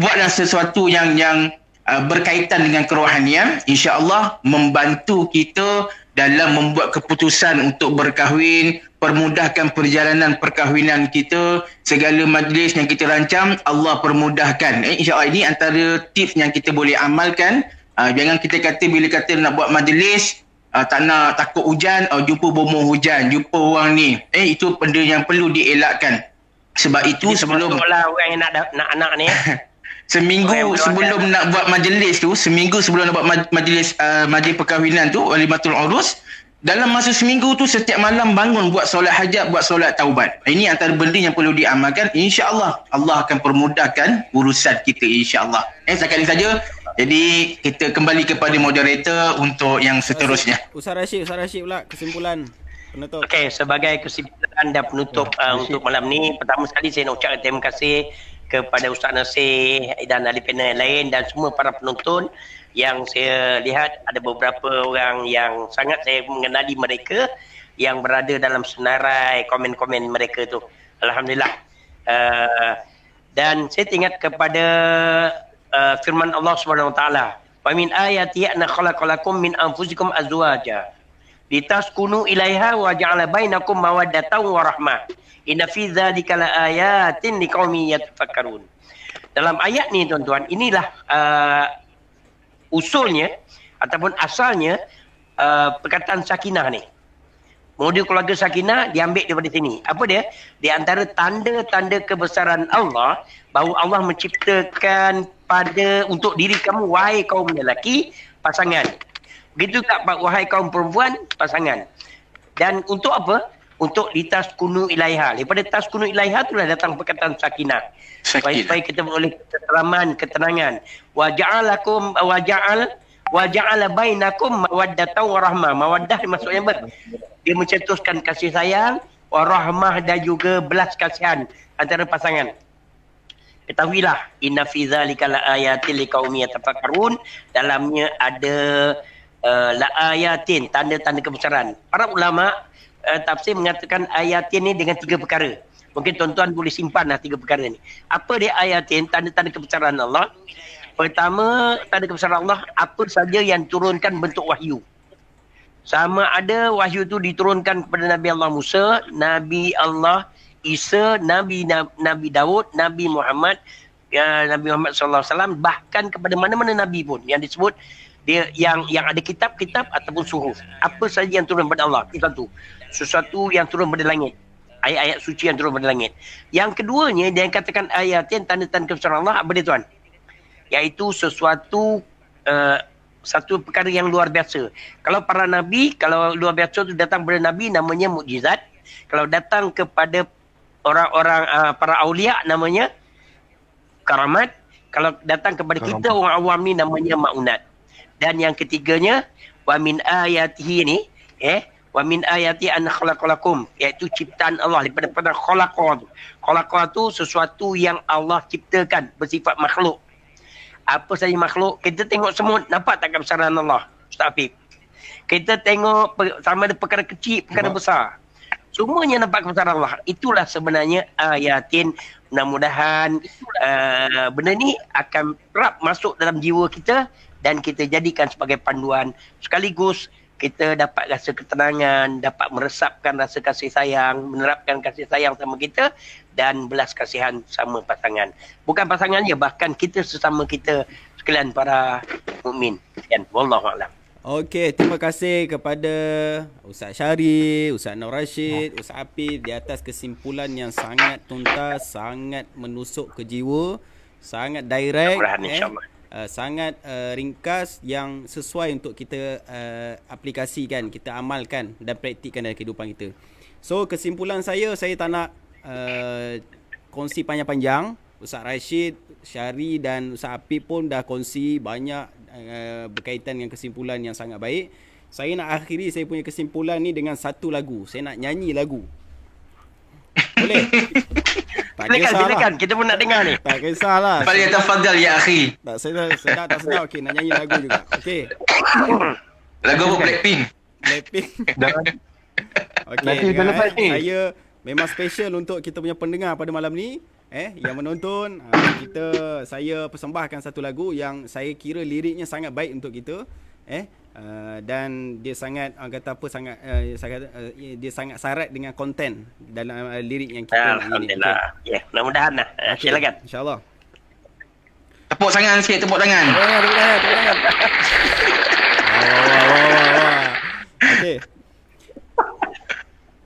buatlah sesuatu yang berkaitan dengan kerohanian, insya-Allah membantu kita dalam membuat keputusan untuk berkahwin, permudahkan perjalanan perkahwinan kita, segala majlis yang kita rancang Allah permudahkan. InsyaAllah ini antara tips yang kita boleh amalkan. Jangan kita kata bila kata nak buat majlis, tak nak takut hujan, jumpa bomoh hujan, jumpa orang ni. Itu benda yang perlu dielakkan. Sebab itu sebelum orang yang nak anak ni seminggu sebelum nak buat majlis tu, seminggu sebelum nak buat majlis perkahwinan tu, walimatul urus, dalam masa seminggu tu setiap malam bangun buat solat hajat, buat solat taubat. Ini antara benda yang perlu diamalkan. InsyaAllah Allah akan permudahkan urusan kita, insyaAllah. Setakat ini saja. Jadi kita kembali kepada moderator untuk yang seterusnya. Ustaz Rashid pula kesimpulan penutup. Okey, sebagai kesimpulan dan penutup untuk malam ni, pertama sekali saya nak ucapkan terima kasih kepada Ustaz Nasir dan ahli panel yang lain dan semua para penonton yang saya lihat ada beberapa orang yang sangat saya mengenali mereka yang berada dalam senarai komen-komen mereka tu. Alhamdulillah. Dan saya ingat kepada firman Allah Subhanahu Wa Taala, "Wa min ayati anna khalaqalakum min anfusikum azwaja litaskunu ilaiha wa ja'ala bainakum mawaddatan wa rahmah. Inna fi dzalika laayatin liqaumin yatafakkarun." Dalam ayat ni tuan-tuan, inilah usulnya ataupun asalnya perkataan sakinah ni. Modul keluarga sakinah diambil daripada sini. Apa dia? Di antara tanda-tanda kebesaran Allah bahawa Allah menciptakan untuk diri kamu, wahai kaum lelaki, pasangan. Begitu tak wahai kaum perempuan, pasangan. Dan untuk apa? Untuk litaskunu ilaiha. Daripada taskunu ilaiha itulah datang perkataan sakinah. Supaya kita boleh keteraman, ketenangan. Wa ja'ala bainakum mawaddatan wa rahmah. Mawaddah maksudnya apa? Dia mencetuskan kasih sayang, wa rahmah dan juga belas kasihan antara pasangan. Ketahuilah, inna fi dzalika laayatin liqaumin yatafakkarun. Dalamnya ada laayatin, tanda-tanda kebesaran. Para ulama tafsir mengatakan ayatin ni dengan 3 perkara. Mungkin tuan-tuan boleh simpanlah 3 perkara ni. Apa dia ayatin, tanda-tanda kebesaran Allah? Pertama, tanda kebesaran Allah, apa saja yang turunkan bentuk wahyu. Sama ada wahyu tu diturunkan kepada Nabi Allah Musa, Nabi Allah Isa, Nabi Daud, Nabi Muhammad, Nabi Muhammad sallallahu alaihi wasallam, bahkan kepada mana-mana nabi pun yang disebut dia yang ada kitab-kitab ataupun suhuf. Apa saja yang turun daripada Allah, itu satu. Sesuatu yang turun daripada langit. Ayat-ayat suci yang turun daripada langit. Yang keduanya, dia yang katakan ayatin, tanda-tanda kebesaran Allah, apa dia tuan? Iaitu sesuatu satu perkara yang luar biasa. Kalau para nabi, kalau luar biasa tu datang kepada nabi, namanya mukjizat. Kalau datang kepada orang-orang para aulia, namanya karamat. Kalau datang kepada kita orang awam ni, namanya maunat. Dan yang ketiganya, wa min ayatihi ni, wa min ayati an khalaqalakum, iaitu ciptaan Allah daripada khalaqa tu. Khalaqa tu sesuatu yang Allah ciptakan, bersifat makhluk. Apa saja makhluk, kita tengok semut, nampak tak kebesaran Allah, Ustaz Afif? Kita tengok sama ada perkara kecil, perkara besar. Semuanya nampak kebesaran Allah. Itulah sebenarnya ayatin. Mudah-mudahan benda ni akan kerap masuk dalam jiwa kita dan kita jadikan sebagai panduan. Sekaligus kita dapat rasa ketenangan, dapat meresapkan rasa kasih sayang, menerapkan kasih sayang sama kita dan belas kasihan sama pasangan. Bukan pasangan je, bahkan kita sesama kita sekalian para mukmin. Sekian, wallahu a'lam. Okey, terima kasih kepada Ustaz Syari, Ustaz Nur Rashid, Ustaz Apif di atas kesimpulan yang sangat tuntas, sangat menusuk ke jiwa, sangat direct, sangat ringkas yang sesuai untuk kita aplikasikan, kita amalkan dan praktikkan dalam kehidupan kita. So kesimpulan saya tak nak kongsi panjang-panjang. Ustaz Rashid, Syari dan Ustaz Apif pun dah kongsi banyak berkaitan dengan kesimpulan yang sangat baik. Saya nak akhiri saya punya kesimpulan ni dengan satu lagu. Saya nak nyanyi lagu. Boleh? Tak Silakan, kita pun nak dengar ni. Tak kisahlah. Falyatafadhal ya akhi. Tak sedap tak sedap. Okey, nak nyanyi lagu juga. Okey. Lagu apa Blackpink? Okey, saya memang special untuk kita punya pendengar pada malam ni. Yang menonton, saya persembahkan satu lagu yang saya kira liriknya sangat baik untuk kita. Dan dia sangat kata apa sangat dia sangat syarat dengan konten dalam lirik yang kita nak ini. Alhamdulillah. Ya, mudah-mudahan lah. Silakan. InsyaAllah. Tepuk tangan sikit, tepuk tangan. Tepuk tangan. Wah. Okey.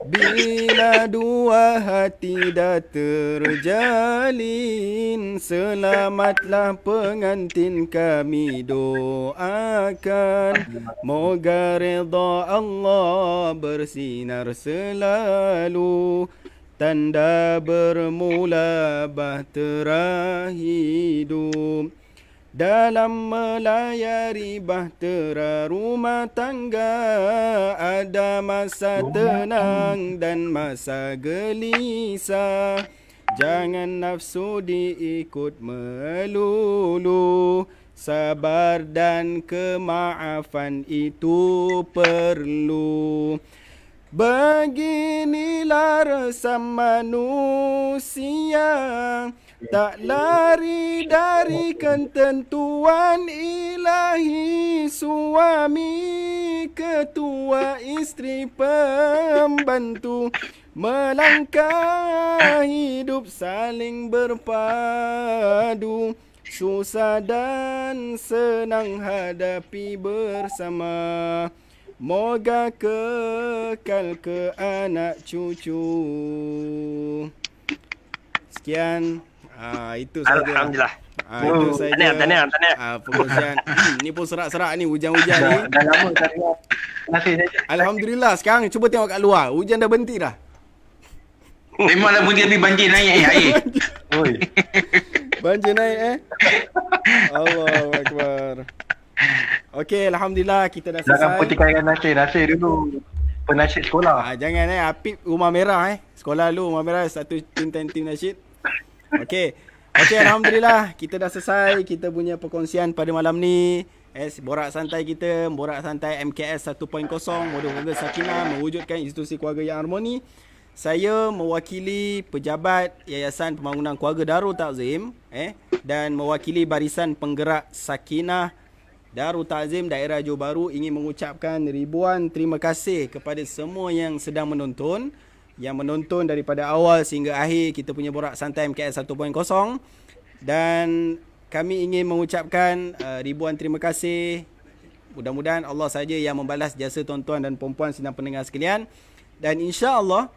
Bila dua hati dah terjalin, selamatlah pengantin kami doakan. Moga redha Allah bersinar selalu, tanda bermula bahtera hidup. Dalam melayari bahtera rumah tangga, ada masa tenang dan masa gelisah. Jangan nafsu diikut melulu, sabar dan kemaafan itu perlu. Beginilah resam manusia, tak lari dari ketentuan ilahi. Suami ketua, isteri pembantu, melangkah hidup saling berpadu. Susah dan senang hadapi bersama, moga kekal ke anak cucu. Sekian. Itu saja. Alhamdulillah. Itu saja. Tahniah. Pengurusan. Ni pun serak-serak ni, hujan-hujan ni. Dah lama tak tengok. Masih saja. Alhamdulillah, sekarang cuba tengok kat luar. Hujan dah berhenti dah. Memanglah bunyi tapi banjir naik air. Oi. Banjir naik Allahu Akbar. Okey, Alhamdulillah kita dah Jangan selesai. pertikaikan Nasir dulu. Penasib sekolah. Jangan Apip rumah merah Sekolah lu rumah merah, satu tim nasyid. Okey, Alhamdulillah kita dah selesai kita punya perkongsian pada malam ni. Borak santai kita, borak santai MKS 1.0, modul keluarga sakinah mewujudkan institusi keluarga yang harmoni. Saya mewakili pejabat Yayasan Pembangunan Keluarga Darul Ta'zim dan mewakili Barisan Penggerak Sakinah Darul Ta'zim Daerah Johor Bahru ingin mengucapkan ribuan terima kasih kepada semua yang sedang menonton, yang menonton daripada awal sehingga akhir kita punya borak santai MKS 1.0, dan kami ingin mengucapkan ribuan terima kasih. Mudah-mudahan Allah saja yang membalas jasa tuan-tuan dan puan-puan sidang pendengar sekalian, dan insya-Allah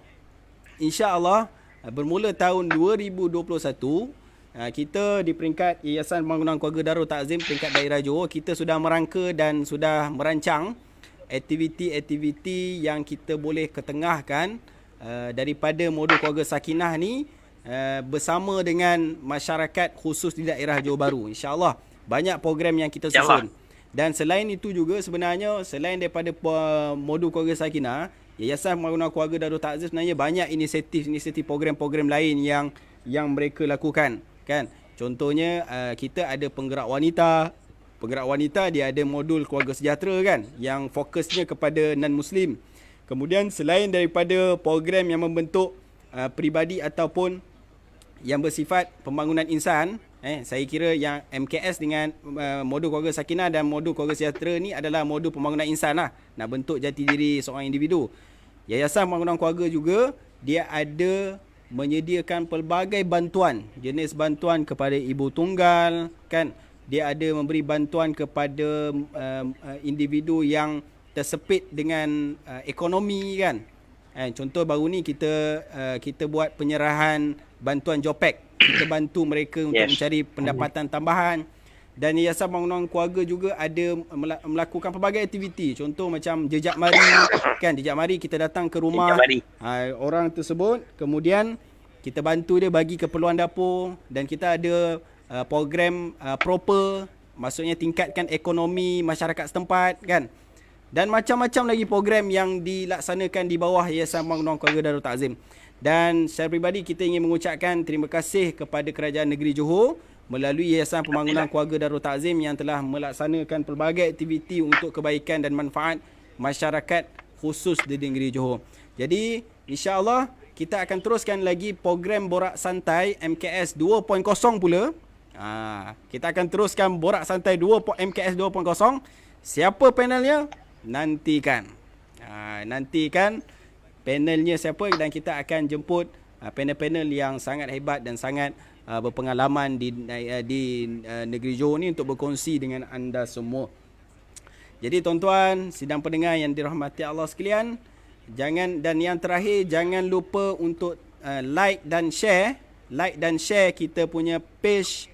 bermula tahun 2021 kita di peringkat Yayasan Pembangunan Keluarga Darul Ta'zim peringkat daerah Johor, kita sudah merangka dan sudah merancang aktiviti-aktiviti yang kita boleh ketengahkan daripada modul keluarga sakinah ni bersama dengan masyarakat khusus di daerah Johor Bahru. InsyaAllah banyak program yang kita susun. Dan selain itu juga sebenarnya, selain daripada modul keluarga sakinah, Yayasan Pembangunan Keluarga Darul Ta'zim sebenarnya banyak inisiatif program-program lain yang mereka lakukan, kan. Contohnya kita ada penggerak wanita. Penggerak wanita dia ada modul keluarga sejahtera, kan, yang fokusnya kepada non-muslim. Kemudian selain daripada program yang membentuk peribadi ataupun yang bersifat pembangunan insan, saya kira yang MKS dengan modul keluarga sakinah dan modul keluarga sejahtera ni adalah modul pembangunan insan lah, nak bentuk jati diri seorang individu. Yayasan Pembangunan Keluarga juga dia ada menyediakan pelbagai bantuan, jenis bantuan kepada ibu tunggal, kan. Dia ada memberi bantuan kepada individu yang tersepit dengan ekonomi, kan. Contoh baru ni kita buat penyerahan bantuan JOPEK. Kita bantu mereka untuk mencari pendapatan tambahan. Dan Yayasan Pembangunan Keluarga juga ada melakukan pelbagai aktiviti. Contoh macam jejak mari, kan. Jejak mari kita datang ke rumah orang tersebut, kemudian kita bantu dia bagi keperluan dapur, dan kita ada program proper, maksudnya tingkatkan ekonomi masyarakat setempat, kan. Dan macam-macam lagi program yang dilaksanakan di bawah Yayasan Pembangunan Keluarga Darul Ta'zim. Dan secara peribadi kita ingin mengucapkan terima kasih kepada Kerajaan Negeri Johor melalui Yayasan Pembangunan Keluarga Darul Ta'zim yang telah melaksanakan pelbagai aktiviti untuk kebaikan dan manfaat masyarakat khusus di negeri Johor. Jadi insya-Allah kita akan teruskan lagi program borak santai MKS 2.0 pula. Kita akan teruskan borak santai MKS 2.0 Siapa panelnya? Nantikan. Nantikan panelnya siapa, dan kita akan jemput panel-panel yang sangat hebat dan sangat berpengalaman di negeri Johor ni untuk berkongsi dengan anda semua. Jadi tuan-tuan, sidang pendengar yang dirahmati Allah sekalian, dan yang terakhir, jangan lupa untuk like dan share kita punya page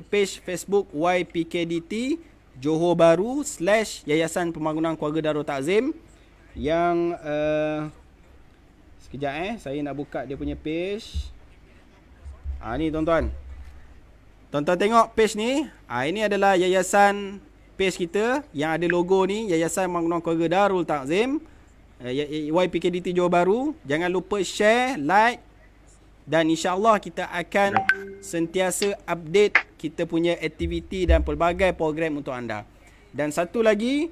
page Facebook YPKDT Johor Bahru / Yayasan Pembangunan Keluarga Darul Takzim yang sekejap saya nak buka dia punya page. Ni tuan-tuan. Tuan-tuan tengok page ni. Ini adalah yayasan page kita yang ada logo ni, Yayasan Pembangunan Keluarga Darul Takzim YPKDT Johor Bahru. Jangan lupa share, like, dan insya-Allah kita akan sentiasa update kita punya aktiviti dan pelbagai program untuk anda. Dan satu lagi,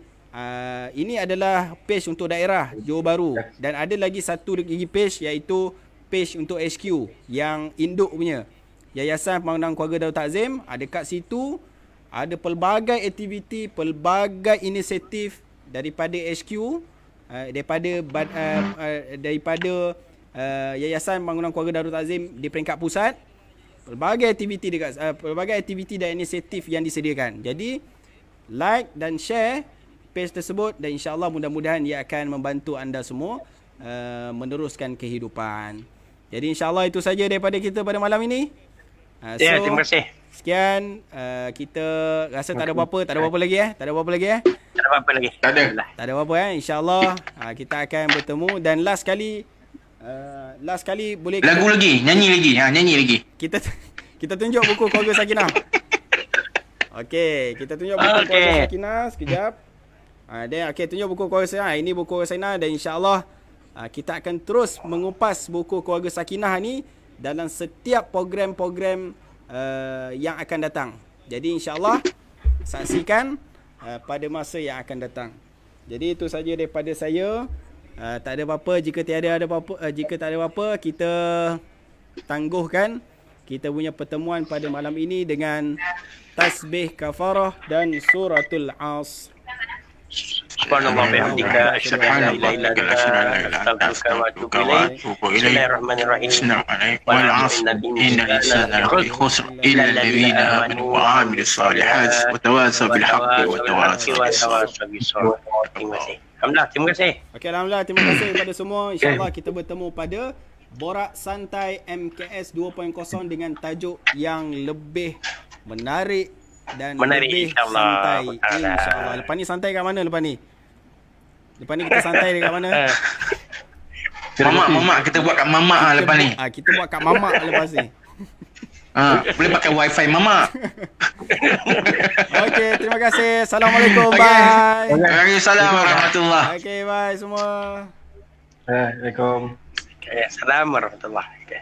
ini adalah page untuk daerah Johor Bahru, dan ada lagi satu lagi page, iaitu page untuk HQ yang induk punya Yayasan Pembangunan Keluarga Darul Takzim. Dekat situ ada pelbagai aktiviti, pelbagai inisiatif daripada HQ, daripada Yayasan Pembangunan Keluarga Darul Takzim di peringkat pusat. Pelbagai aktiviti dan inisiatif yang disediakan. Jadi like dan share page tersebut, dan insya-Allah mudah-mudahan ia akan membantu anda semua meneruskan kehidupan. Jadi insya-Allah itu saja daripada kita pada malam ini. Terima kasih. Sekian, kita rasa tak ada apa-apa lagi. Tak ada apa-apa lagi. Tak ada. Tak ada apa-apa InsyaAllah kita akan bertemu. Dan last kali boleh Lagu lagi, nyanyi lagi. Kita tunjuk buku Keluarga Sakinah. Okey, kita tunjuk buku Keluarga Sakinah sekejap. Tunjuk buku Keluarga Sakinah. Ini buku Keluarga Sakinah, dan insya-Allah kita akan terus mengupas buku Keluarga Sakinah ni dalam setiap program-program yang akan datang. Jadi insya-Allah saksikan pada masa yang akan datang. Jadi itu saja daripada saya. Tak ada apa-apa. Jika tak ada apa-apa, kita tangguhkan kita punya pertemuan pada malam ini dengan tasbih kafarah dan suratul As. Subhanallah bihamdika asyhadu an la ilaha illa anta astaghfiruka wa atubu ilaik. Bismillahirrahmanirrahim. Wal 'asr innal insana lafi khusr illa alladhina amanu wa 'amilus solihat wa tawasaw bil haqqi wa tawasaw bis sabr. Terima kasih. Okey, alhamdulillah, terima kasih kepada semua. InsyaAllah kita bertemu pada Borak Santai MKS 2.0 dengan tajuk yang lebih menarik dan lebih santai. InsyaAllah. Lepas ni santai kat mana lepas ni? Lepas ni kita santai dekat mana? Mamak kita buat kat mamak lepas ni. Kita buat kat mamak lepas ni. Boleh pakai wifi mamak. Okey, terima kasih. Assalamualaikum. Bye. Waalaikumsalam warahmatullahi. Okey, bye semua. Waalaikumsalam. Assalamualaikum warahmatullahi.